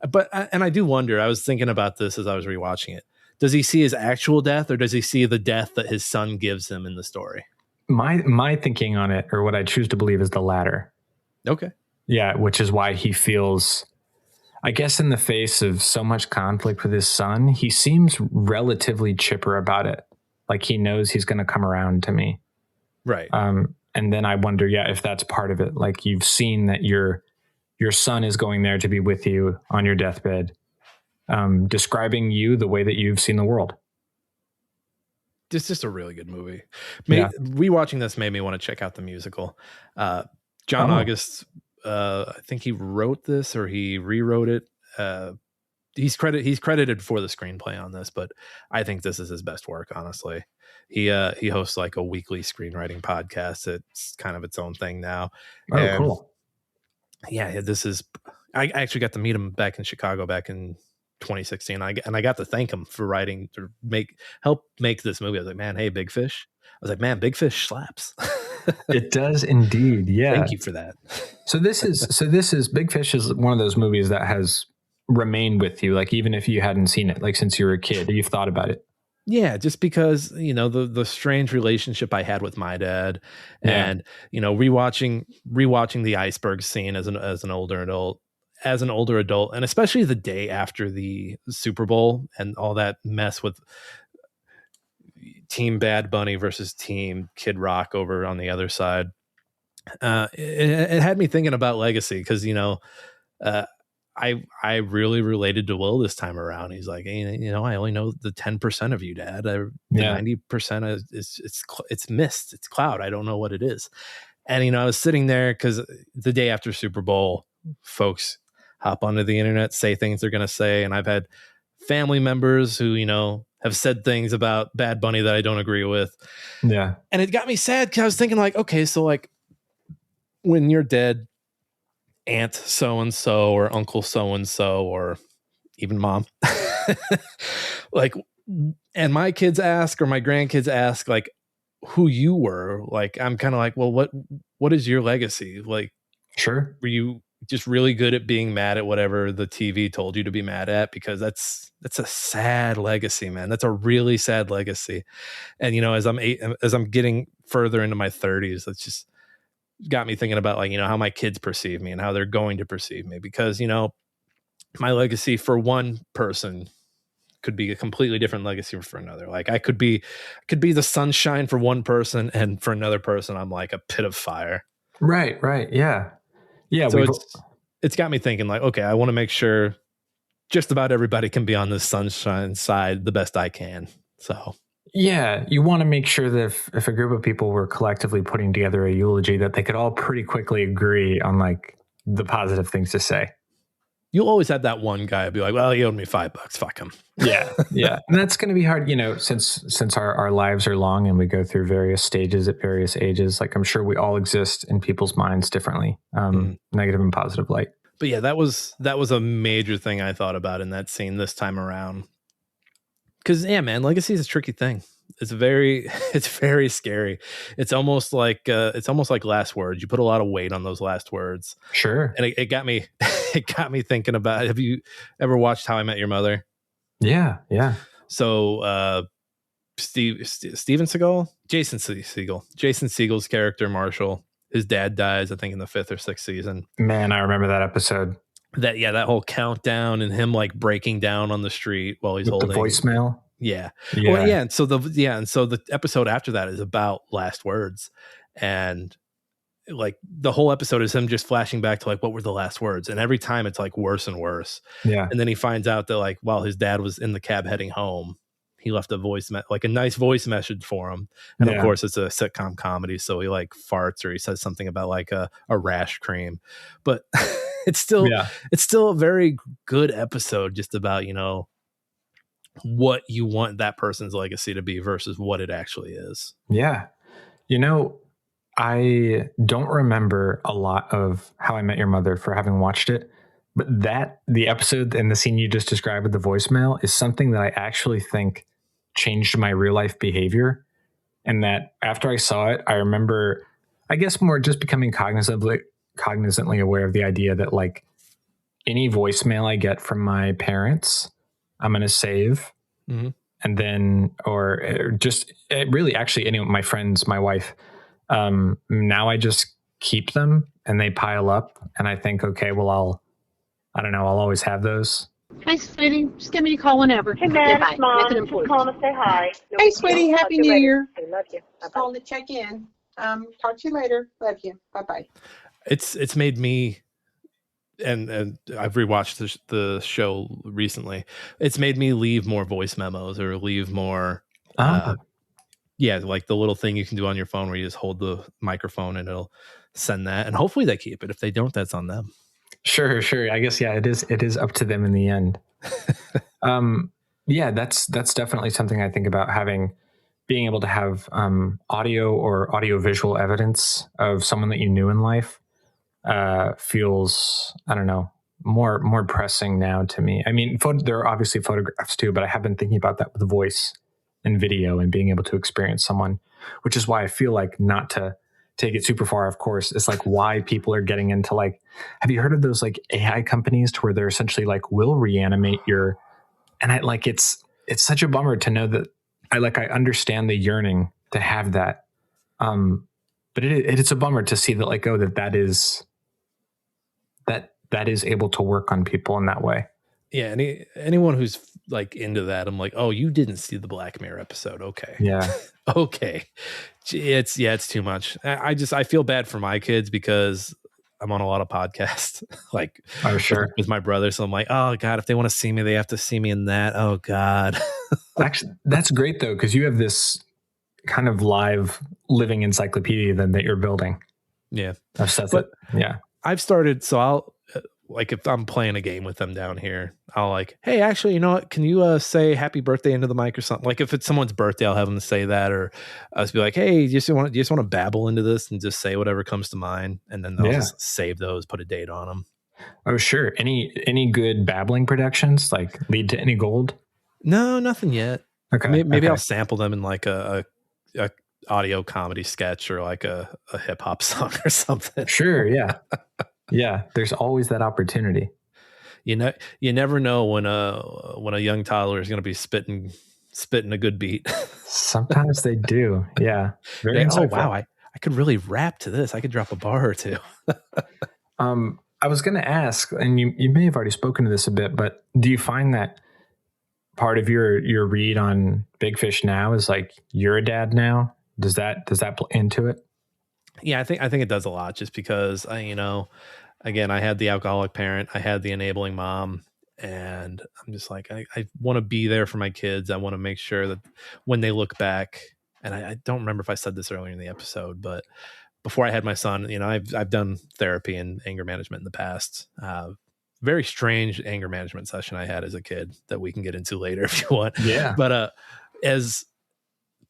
But I do wonder, I was thinking about this as I was rewatching it. Does he see his actual death, or does he see the death that his son gives him in the story? My thinking on it, or what I choose to believe, is the latter. Okay. Yeah, which is why he feels, I guess, in the face of so much conflict with his son, he seems relatively chipper about it. Like he knows he's going to come around to me. Right. And then I wonder, if that's part of it. Like you've seen that your son is going there to be with you on your deathbed, describing you the way that you've seen the world. It's just a really good movie. Rewatching this made me want to check out the musical. John August, I think he wrote this or he rewrote it. He's credited for the screenplay on this, but I think this is his best work, honestly. He hosts like a weekly screenwriting podcast. It's kind of its own thing now. Cool. Yeah, I actually got to meet him back in Chicago back in 2016. I got to thank him for writing to help make this movie. I was like, man, hey, Big Fish. I was like, man, Big Fish slaps. It does indeed. Yeah. Thank you for that. So this is Big Fish is one of those movies that has remained with you. Like, even if you hadn't seen it, like since you were a kid, you've thought about it. Yeah. Just because, the strange relationship I had with my dad and, rewatching the iceberg scene as an older adult, and especially the day after the Super Bowl and all that mess with Team Bad Bunny versus Team Kid Rock over on the other side. It had me thinking about legacy because, I really related to Will this time around. He's like, hey, I only know the 10% of you, Dad. The 90% it's mist, it's cloud. I don't know what it is. And, I was sitting there because the day after Super Bowl, folks hop onto the internet, say things they're going to say. And I've had family members who, have said things about Bad Bunny that I don't agree with. Yeah. And it got me sad because I was thinking like, okay, so like when you're dead, Aunt so-and-so or Uncle so-and-so or even Mom, like, and my kids ask or my grandkids ask like who you were, like, I'm kind of like, well, what is your legacy? Like, sure. Were you just really good at being mad at whatever the TV told you to be mad at? Because that's a sad legacy, man. That's a really sad legacy. And, as I'm getting further into my 30s, that's just got me thinking about like, how my kids perceive me and how they're going to perceive me, because, my legacy for one person could be a completely different legacy for another. Like I could be the sunshine for one person, and for another person, I'm like a pit of fire. Right. Yeah. Yeah. So it's got me thinking like, okay, I want to make sure just about everybody can be on the sunshine side the best I can. So yeah, you want to make sure that if a group of people were collectively putting together a eulogy, that they could all pretty quickly agree on like the positive things to say. You'll always have that one guy be like, well, he owed me $5. Fuck him. Yeah. And that's going to be hard, since our lives are long and we go through various stages at various ages. Like I'm sure we all exist in people's minds differently, negative and positive light. But yeah, that was a major thing I thought about in that scene this time around. Because, yeah, man, legacy is a tricky thing. It's very it's very scary. It's almost like last words. You put a lot of weight on those last words. Sure. And it got me it got me thinking about, have you ever watched How I Met Your Mother? Yeah. So Steven Seagal, Jason Seagal's character Marshall, his dad dies, I think, in the 5th or 6th season. Man, I remember that episode. That whole countdown and him like breaking down on the street while he's with holding the voicemail. Yeah. Well, yeah. And so the episode after that is about last words, and like the whole episode is him just flashing back to like, what were the last words? And every time it's like worse and worse. Yeah. And then he finds out that like, while his dad was in the cab heading home, he left a a nice voice message for him. And of course it's a sitcom comedy. So he like farts or he says something about like a rash cream, but it's still a very good episode, just about, you know, what you want that person's legacy to be versus what it actually is. Yeah. You know, I don't remember a lot of How I Met Your Mother for having watched it, but the episode and the scene you just described with the voicemail is something that I actually think changed my real life behavior. And that after I saw it, I remember, I guess, more just becoming cognizantly aware of the idea that like any voicemail I get from my parents, I'm going to save. Mm-hmm. And then, or just really actually any of my friends, my wife, now I just keep them and they pile up and I think, okay, well, I'll always have those. Hi, sweetie. Just give me a call whenever. Hey, man, Bye. it's Mom. Nothing Just important. calling to say hi. Hey, sweetie. Happy New Year. I love you. Just calling to check in. Talk to you later. Love you. Bye-bye. It's made me, and I've rewatched the show recently. It's made me leave more voice memos or leave more. Like the little thing you can do on your phone where you just hold the microphone and it'll send that. And hopefully they keep it. If they don't, that's on them. Sure. I guess, it is up to them in the end. That's definitely something I think about, being able to have audio or audio visual evidence of someone that you knew in life feels, I don't know, more pressing now to me. I mean, there are obviously photographs too, but I have been thinking about that with voice and video and being able to experience someone, which is why I feel like, not to take it super far, of course, it's like why people are getting into like, have you heard of those like AI companies to where they're essentially like, will reanimate your, and I like, it's such a bummer to know that I understand the yearning to have that. But it's a bummer to see that like, oh, that is able to work on people in that way. Yeah. Anyone who's like into that, I'm like, oh, you didn't see the Black Mirror episode. Okay. Yeah. Okay. It's too much. I feel bad for my kids because I'm on a lot of podcasts, like with my brother. So I'm like, oh God, if they want to see me, they have to see me in that. Oh God. Actually, that's great though, because you have this kind of live living encyclopedia then that you're building. Yeah. Of stuff. I've started. So I'll like, if I'm playing a game with them down here, I'll like, hey, actually, you know what? Can you say happy birthday into the mic or something? Like if it's someone's birthday, I'll have them say that, or I'll just be like, hey, you just want to babble into this and just say whatever comes to mind, and then they'll just save those, put a date on them. Oh, sure. Any good babbling productions like lead to any gold? No, nothing yet. Okay. Maybe I'll sample them in like a audio comedy sketch or like a hip hop song or something. Sure. Yeah. Yeah. There's always that opportunity. You never know when a young toddler is going to be spitting a good beat. Sometimes they do. Yeah. Oh, wow. I could really rap to this. I could drop a bar or two. I was going to ask, and you may have already spoken to this a bit, but do you find that part of your read on Big Fish now is like, you're a dad now? Does that play into it? Yeah, I think it does a lot, just because again, I had the alcoholic parent, I had the enabling mom, and I'm just like, I want to be there for my kids. I want to make sure that when they look back, and I don't remember if I said this earlier in the episode, but before I had my son, I've done therapy and anger management in the past. Very strange anger management session I had as a kid that we can get into later if you want. Yeah. But as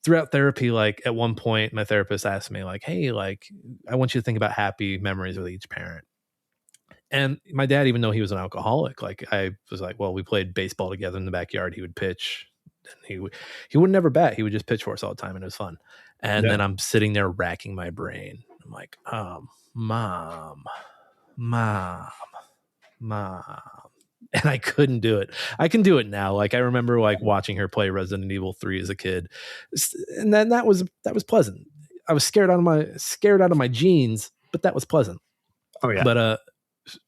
throughout therapy, like at one point, my therapist asked me like, hey, like, I want you to think about happy memories with each parent. And my dad, even though he was an alcoholic, like I was like, well, we played baseball together in the backyard. He would pitch, He would never bat. He would just pitch for us all the time, and it was fun. And then I'm sitting there racking my brain. I'm like, mom. And I couldn't do it. I can do it now. Like I remember like watching her play Resident Evil 3 as a kid. And then that was pleasant. I was scared out of my jeans, but that was pleasant. Oh yeah. But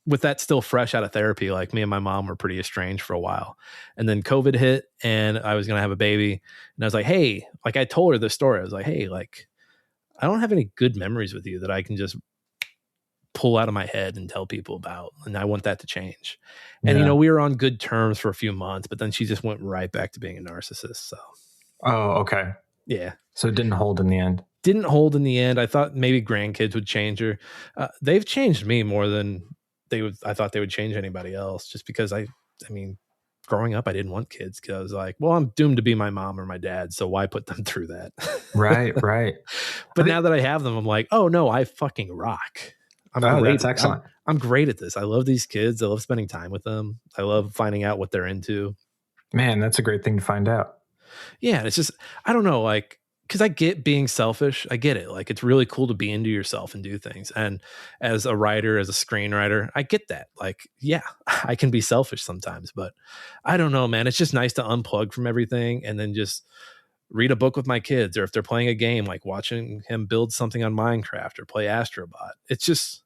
with that still fresh out of therapy, like me and my mom were pretty estranged for a while. And then COVID hit and I was going to have a baby. And I was like, hey, like I told her this story. I was like, hey, like I don't have any good memories with you that I can just pull out of my head and tell people about. And I want that to change. And, we were on good terms for a few months, but then she just went right back to being a narcissist. So. Oh, okay. Yeah. So it didn't hold in the end. Didn't hold in the end. I thought maybe grandkids would change her. They've changed me more than I thought they would change anybody else, just because I mean, growing up, I didn't want kids because I was like, well, I'm doomed to be my mom or my dad. So why put them through that? Right. But now that I have them, I'm like, oh no, I fucking rock. That's excellent. I'm great at this. I love these kids. I love spending time with them. I love finding out what they're into. Man, that's a great thing to find out. Yeah. And it's just, I don't know, like, because I get being selfish. I get it. Like, it's really cool to be into yourself and do things. And as a writer, as a screenwriter, I get that. Like, yeah, I can be selfish sometimes, but I don't know, man. It's just nice to unplug from everything and then just read a book with my kids, or if they're playing a game, like watching him build something on Minecraft or play Astrobot. It's just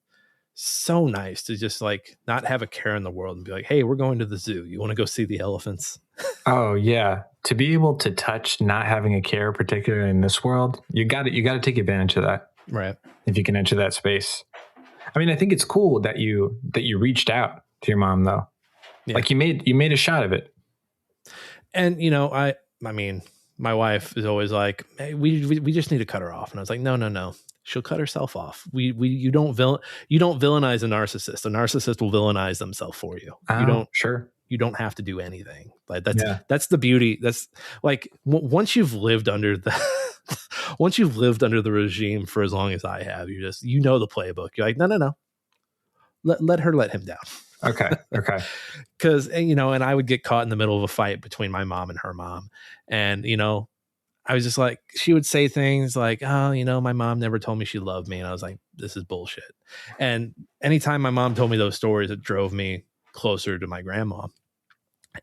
so nice to just like not have a care in the world and be like, hey, we're going to the zoo. You want to go see the elephants? Oh yeah. To be able to touch, not having a care, particularly in this world, you got to take advantage of that. Right. If you can enter that space. I mean, I think it's cool that you reached out to your mom though. Yeah. Like you made a shot of it. And I mean, my wife is always like, hey, we just need to cut her off. And I was like, no. She'll cut herself off. You don't villainize a narcissist. A narcissist will villainize themselves for you. You don't have to do anything. Like that's the beauty. That's like once you've lived under the regime for as long as I have, you the playbook. You're like, no. Let her let him down. Okay. Because and I would get caught in the middle of a fight between my mom and her mom, and I was just like, she would say things like, oh, my mom never told me she loved me. And I was like, this is bullshit. And anytime my mom told me those stories, it drove me closer to my grandma.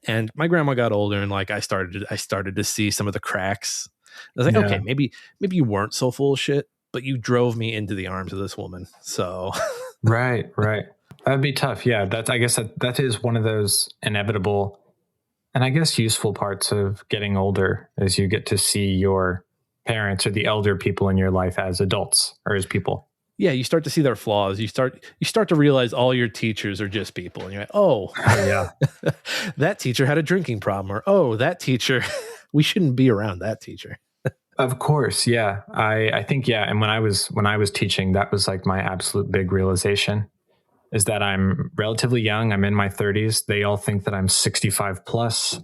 And my grandma got older, and like I started to see some of the cracks. I was like, okay, maybe you weren't so full of shit, but you drove me into the arms of this woman. So Right. That'd be tough. Yeah. I guess that is one of those inevitable and I guess useful parts of getting older, as you get to see your parents or the elder people in your life as adults or as people. Yeah, you start to see their flaws. You start to realize all your teachers are just people, and you're like, oh yeah, that teacher had a drinking problem, or oh, that teacher, we shouldn't be around that teacher. Of course, yeah. I think and when I was teaching, that was like my absolute big realization. Is that I'm relatively young. I'm in my 30s. They all think that I'm 65 plus.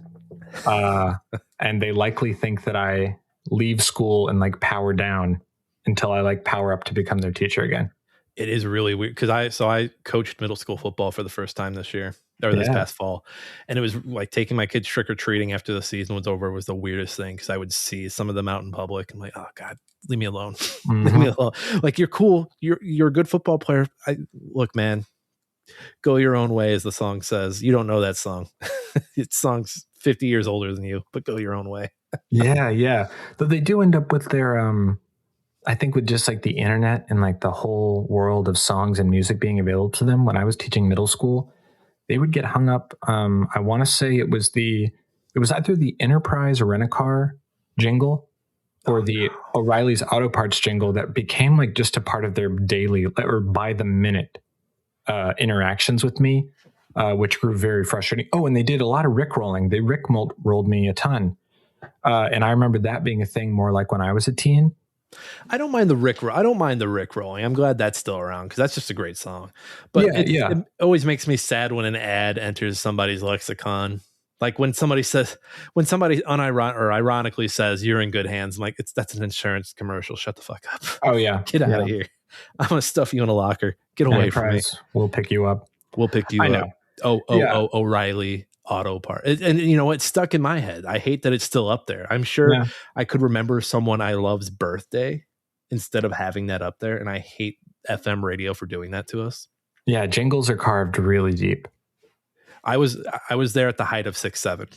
And they likely think that I leave school and like power down until I like power up to become their teacher again. It is really weird because I coached middle school football for the first time this year or this past fall. And it was like taking my kids trick or treating after the season was over was the weirdest thing because I would see some of them out in public. I'm like, oh God, leave me alone. Mm-hmm. Leave me alone. Like, you're cool. You're a good football player. Look, man. Go your own way, as the song says. You don't know that song. It's song's 50 years older than you, but go your own way. Yeah. But they do end up with their, I think with just like the internet and like the whole world of songs and music being available to them. When I was teaching middle school, they would get hung up. I want to say it was either the Enterprise Rent-A-Car jingle or the O'Reilly's Auto Parts jingle that became like just a part of their daily or by the minute interactions with me, which grew very frustrating. Oh, and they did a lot of rickrolling. They rolled me a ton. And I remember that being a thing more like when I was a teen. I don't mind the rickrolling. I'm glad that's still around because that's just a great song. But it always makes me sad when an ad enters somebody's lexicon. Like when somebody ironically says you're in good hands. I'm like, that's an insurance commercial. Shut the fuck up. Oh yeah. Get out of here. I'm going to stuff you in a locker. Get away from me. We'll pick you up. We'll pick you up. Oh, O'Reilly auto part. And you know, it's stuck in my head. I hate that it's still up there. I'm sure I could remember someone I love's birthday instead of having that up there. And I hate FM radio for doing that to us. Yeah, jingles are carved really deep. I was there at the height of 6'7".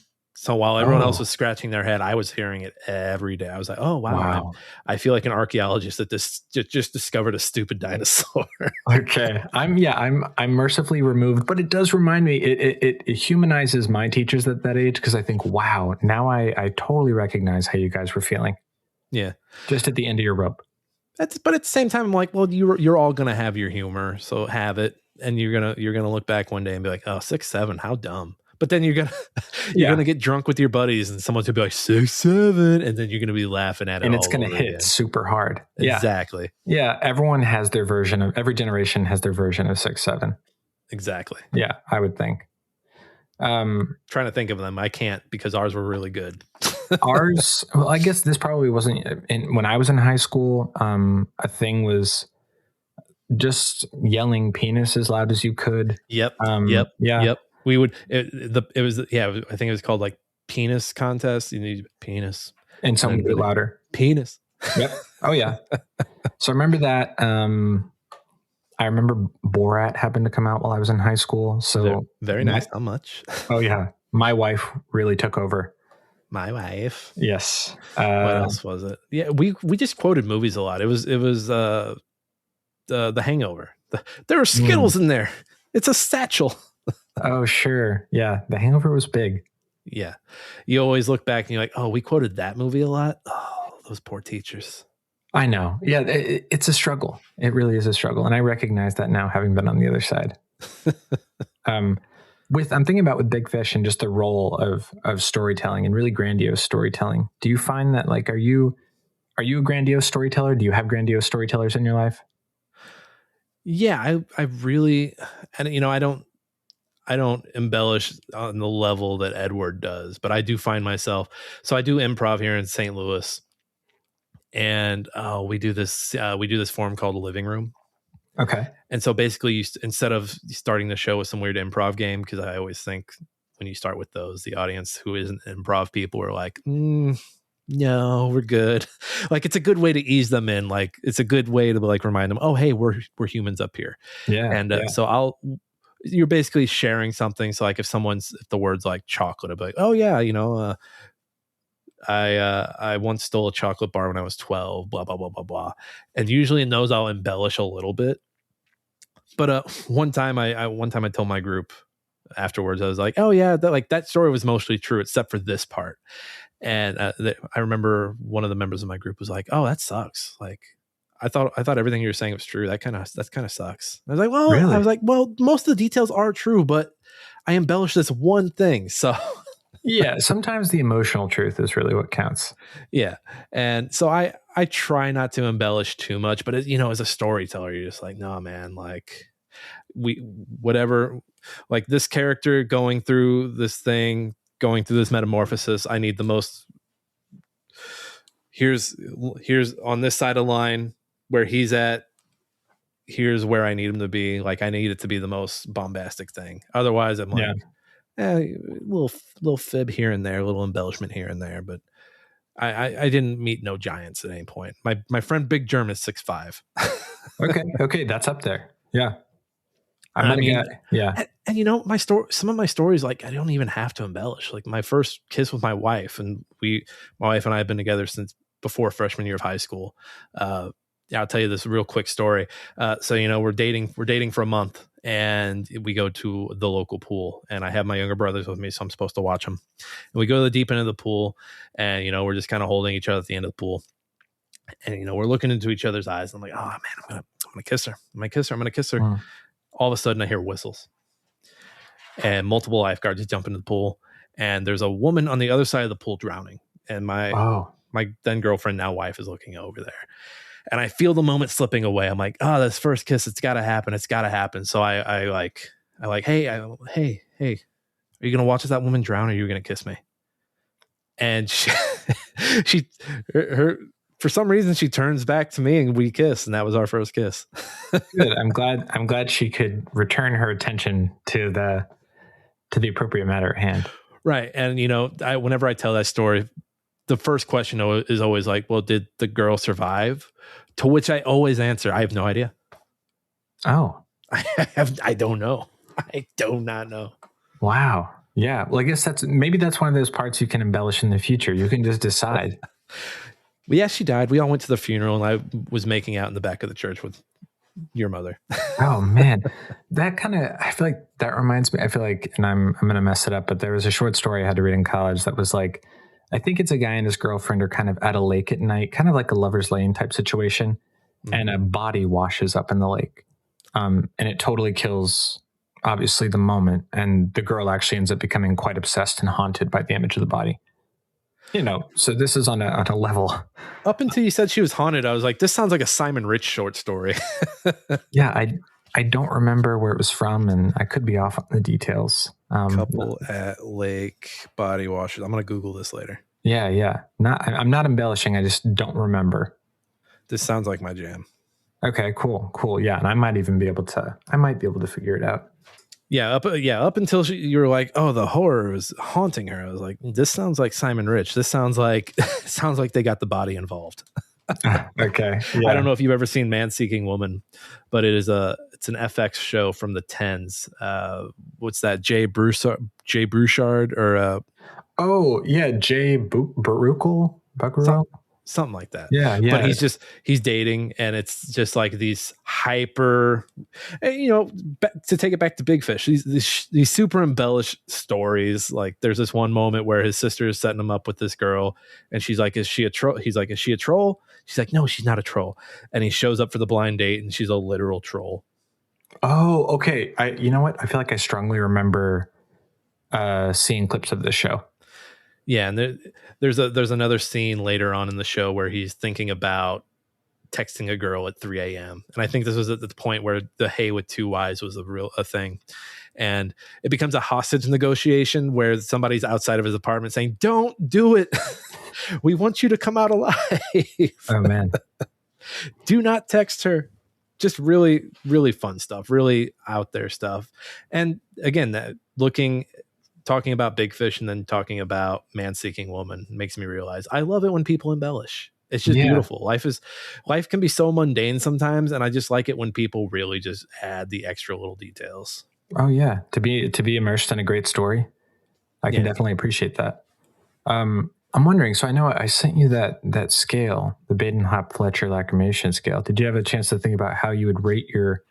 So while everyone else was scratching their head, I was hearing it every day. I was like, oh, wow. I feel like an archaeologist that just discovered a stupid dinosaur. Okay. I'm mercifully removed, but it does remind me, it humanizes my teachers at that age, because I think, wow, now I totally recognize how you guys were feeling. Yeah. Just at the end of your rope. But at the same time, I'm like, well, you're all gonna have your humor, so have it. And you're gonna look back one day and be like, oh, 6'7", how dumb. But then you're gonna get drunk with your buddies, and someone's gonna be like 6'7", and then you're gonna be laughing at it, and it's gonna hit super hard. Exactly. Yeah, everyone has their version of. Every generation has their version of 6'7". Exactly. Yeah, I would think. Trying to think of them, I can't, because ours were really good. Ours, well, I guess this probably wasn't when I was in high school. A thing was just yelling penis as loud as you could. Yep. Yep. We would. I think it was called like penis contest. You need penis, and someone would be louder. Penis. Yep. Oh yeah. So I remember that. I remember Borat happened to come out while I was in high school. So very nice. How much? Oh yeah. My wife really took over. My wife. Yes. What else was it? Yeah, we just quoted movies a lot. It was the Hangover. There are Skittles in there. It's a satchel. Oh sure. Yeah. The Hangover was big. Yeah. You always look back and you're like, oh, we quoted that movie a lot. Oh, those poor teachers. I know. Yeah. It's a struggle. It really is a struggle. And I recognize that now, having been on the other side. I'm thinking about with Big Fish and just the role of storytelling and really grandiose storytelling. Do you find that, like, are you a grandiose storyteller? Do you have grandiose storytellers in your life? Yeah, I really, and you know, I don't embellish on the level that Edward does, but I do find myself. So I do improv here in St. Louis, and we do this form called a living room. Okay. And so basically, instead of starting the show with some weird improv game, because I always think when you start with those, the audience who isn't improv people are like, no, we're good. Like, it's a good way to ease them in. Like, it's a good way to like remind them, oh, hey, we're humans up here. Yeah. And so you're basically sharing something. So like if the word's like chocolate, I'll be like, oh yeah, you know, I once stole a chocolate bar when I was 12, blah, blah, blah, blah, blah. And usually in those I'll embellish a little bit. But one time I told my group afterwards, I was like, oh yeah, that story was mostly true except for this part. And I remember one of the members of my group was like, oh, that sucks. Like, I thought everything you were saying was true. That kind of sucks. I was like, well, really? Most of the details are true, but I embellished this one thing. So yeah, sometimes the emotional truth is really what counts. Yeah. And so I try not to embellish too much, but as a storyteller, you're just like, no, man, like like this character going through this metamorphosis, I need the most, here's on this side of the line where he's at, here's where I need him to be. Like, I need it to be the most bombastic thing. Otherwise I'm like, little fib here and there, a little embellishment here and there. But I didn't meet no giants at any point. My friend Big Germ is 6'5". Okay. That's up there. Yeah. Yeah. And some of my stories, like, I don't even have to embellish. Like, my first kiss with my wife, and my wife and I have been together since before freshman year of high school. I'll tell you this real quick story. So we're dating for a month, and we go to the local pool, and I have my younger brothers with me, so I'm supposed to watch them. And we go to the deep end of the pool, and we're just kind of holding each other at the end of the pool. And we're looking into each other's eyes. And I'm like, oh man, I'm gonna kiss her. I'm gonna kiss her. Mm. All of a sudden I hear whistles, and multiple lifeguards jump into the pool, and there's a woman on the other side of the pool drowning. And my then girlfriend, now wife, is looking over there. And I feel the moment slipping away. I'm like, oh, this first kiss, it's got to happen. It's got to happen. So I like, hey, are you going to watch that woman drown, or are you going to kiss me? And she for some reason, she turns back to me and we kiss. And that was our first kiss. Good. I'm glad she could return her attention to to the appropriate matter at hand. Right. And, whenever I tell that story, the first question is always like, well, did the girl survive? To which I always answer, I have no idea. Oh. I don't know. I do not know. Wow. Yeah. Well, I guess that's one of those parts you can embellish in the future. You can just decide. Well, yeah, she died. We all went to the funeral, and I was making out in the back of the church with your mother. Oh man, I feel like that reminds me. I feel like, and I'm going to mess it up, but there was a short story I had to read in college that was like, I think it's a guy and his girlfriend are kind of at a lake at night, kind of like a Lover's Lane type situation, and a body washes up in the lake, and it totally kills, obviously, the moment, and the girl actually ends up becoming quite obsessed and haunted by the image of the body. So this is on a level. Up until you said she was haunted, I was like, this sounds like a Simon Rich short story. Yeah, I don't remember where it was from, and I could be off on the details. Couple at lake body washes. I'm going to Google this later. Yeah. I'm not embellishing. I just don't remember. This sounds like my jam. Okay, cool. Yeah, and I might be able to figure it out. Yeah, up until you were like, oh, the horror was haunting her. I was like, this sounds like Simon Rich. This sounds like they got the body involved. Okay. Yeah. I don't know if you've ever seen Man Seeking Woman, but it's an FX show from the 10s. What's that? Jay Broussard or oh yeah, Jay Baruchel? Something like that. Yeah. But he's dating, and it's just like these hyper, to take it back to Big Fish, these super embellished stories. Like there's this one moment where his sister is setting him up with this girl, and she's like, is she a troll? He's like, is she a troll? She's like, no, she's not a troll. And he shows up for the blind date, and she's a literal troll. Oh, okay. You know what? I feel like I strongly remember seeing clips of this show. Yeah, and there's another scene later on in the show where he's thinking about texting a girl at 3 a.m. And I think this was at the point where the hey with two Y's was a thing. And it becomes a hostage negotiation where somebody's outside of his apartment saying, don't do it. We want you to come out alive. Oh, man. Do not text her. Just really, really fun stuff, really out there stuff. And again, talking about Big Fish and then talking about Man Seeking Woman makes me realize I love it when people embellish. It's just beautiful. Life can be so mundane sometimes, and I just like it when people really just add the extra little details. Oh yeah, to be immersed in a great story, I can definitely appreciate that. I'm wondering. So I know I sent you that scale, the Baden-Hop-Fletcher lacrimation scale. Did you have a chance to think about how you would rate your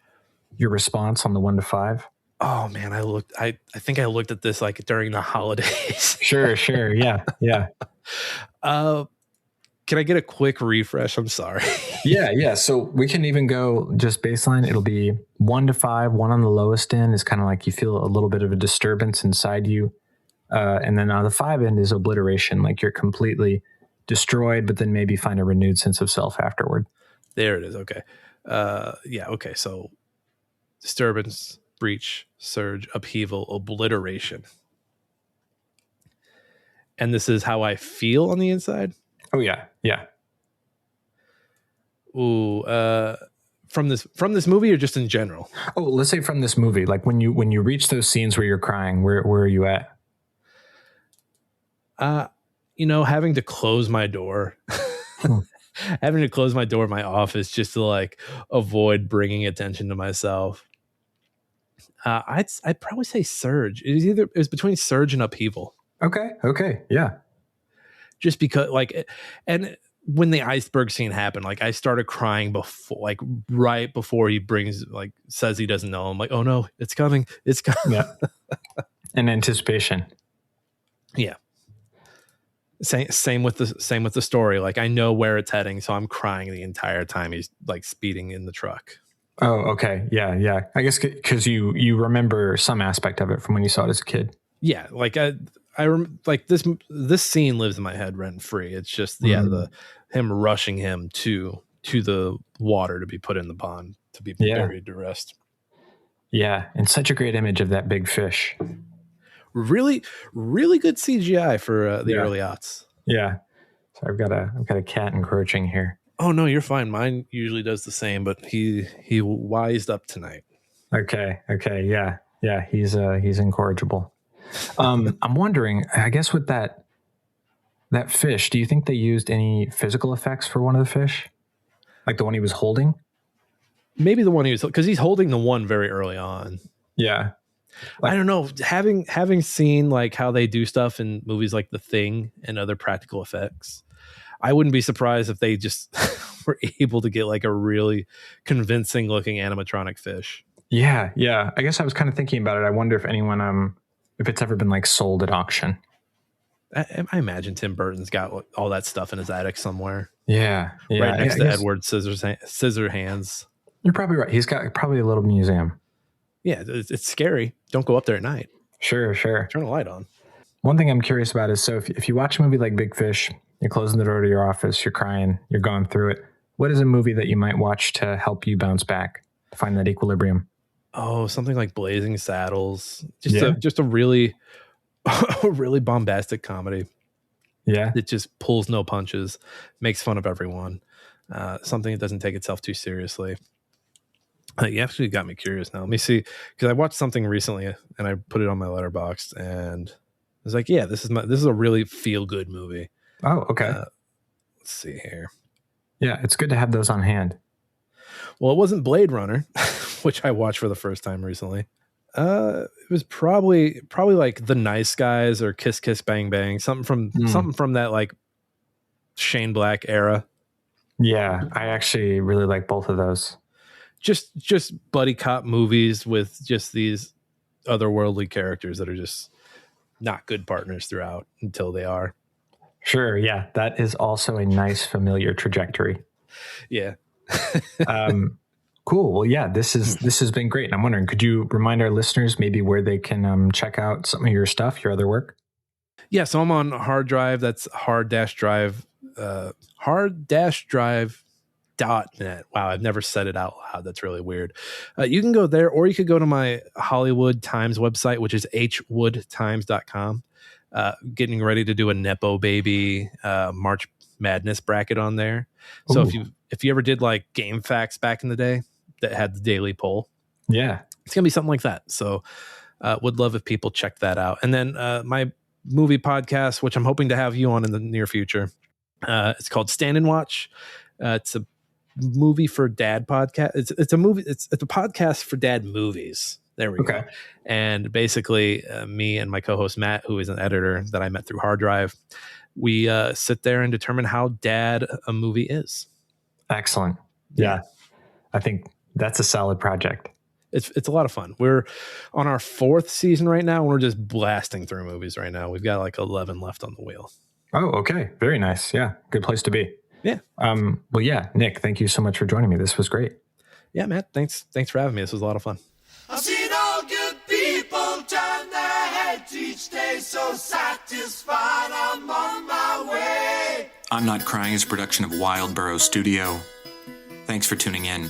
response on the 1 to 5? Oh man, I think I looked at this like during the holidays. Sure. Yeah. Can I get a quick refresh? I'm sorry. Yeah. So we can even go just baseline. It'll be 1 to 5. 1 on the lowest end is kind of like you feel a little bit of a disturbance inside you. And then on the 5 end is obliteration, like you're completely destroyed, but then maybe find a renewed sense of self afterward. There it is. Okay. Okay. So disturbance, breach, surge, upheaval, obliteration. And this is how I feel on the inside? Oh, yeah. Ooh, from this movie or just in general? Oh, let's say from this movie. Like when you reach those scenes where you're crying, where are you at? Having to close my door. Having to close my door in my office just to like avoid bringing attention to myself. I'd probably say surge. It was between surge and upheaval. Okay. Yeah. Just because and when the iceberg scene happened, like I started crying right before he says he doesn't know. I'm like, oh no, it's coming. Yeah. In anticipation. Yeah. Same with the story. Like I know where it's heading, so I'm crying the entire time he's like speeding in the truck. Oh, okay. Yeah. I guess because you remember some aspect of it from when you saw it as a kid. Yeah, like I like this scene lives in my head rent free. It's just him rushing him to the water to be put in the pond to be buried to rest. Yeah, and such a great image of that big fish. Really, really good CGI for the early aughts. Yeah. So I've got a cat encroaching here. Oh no, you're fine. Mine usually does the same, but he wised up tonight. Okay. Yeah. He's incorrigible. I'm wondering, I guess with that fish, do you think they used any physical effects for one of the fish? Like the one he was holding? Maybe the one he was, because he's holding the one very early on. Yeah. I don't know. Having seen like how they do stuff in movies like The Thing and other practical effects, I wouldn't be surprised if they just were able to get like a really convincing looking animatronic fish. Yeah. I guess I was kind of thinking about it. I wonder if anyone, if it's ever been like sold at auction. I imagine Tim Burton's got all that stuff in his attic somewhere. Yeah. Right next to Edward Scissorhands. You're probably right. He's got probably a little museum. Yeah, it's scary. Don't go up there at night. Sure. Turn a light on. One thing I'm curious about is, so if you watch a movie like Big Fish, you're closing the door to your office, you're crying, you're going through it. What is a movie that you might watch to help you bounce back, to find that equilibrium? Oh, something like Blazing Saddles. Just a really bombastic comedy. Yeah. It just pulls no punches, makes fun of everyone. Something that doesn't take itself too seriously. You actually got me curious now. Let me see, because I watched something recently and I put it on my letterbox, and I was like, yeah, this is a really feel good movie. Oh, okay. Let's see here. Yeah, it's good to have those on hand. Well, it wasn't Blade Runner, which I watched for the first time recently. It was probably like The Nice Guys or Kiss Kiss Bang Bang, something from that like Shane Black era. Yeah, I actually really like both of those. Just buddy cop movies with just these otherworldly characters that are just not good partners throughout until they are. Sure, yeah, that is also a nice familiar trajectory. Yeah. Cool. Well, yeah, this has been great. And I'm wondering, could you remind our listeners maybe where they can check out some of your stuff, your other work? Yeah, so I'm on Hard Drive. That's hard-drive.net. Wow, I've never said it out loud. That's really weird. You can go there, or you could go to my Hollywood Times website, which is hwoodtimes.com. Getting ready to do a Nepo Baby March Madness bracket on there. So if you ever did like Game Facts back in the day that had the daily poll, yeah, it's gonna be something like that. So would love if people check that out. And then my movie podcast, which I'm hoping to have you on in the near future, it's called Stand and Watch. It's a movie for dad podcast. It's a movie. It's a podcast for dad movies. There we go. And basically, me and my co-host Matt, who is an editor that I met through Hard Drive, we sit there and determine how dad a movie is. Excellent. Yeah. I think that's a solid project. It's a lot of fun. We're on our 4th season right now, and we're just blasting through movies right now. We've got like 11 left on the wheel. Oh, okay. Very nice. Yeah. Good place to be. Yeah. Well, yeah, Nick, thank you so much for joining me. This was great. Yeah, Matt. Thanks for having me. This was a lot of fun. I've seen all good people turn their heads each day, so satisfied I'm on my way. I'm Not Crying is a production of Wildborough Studio. Thanks for tuning in.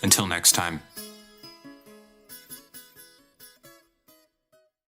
Until next time.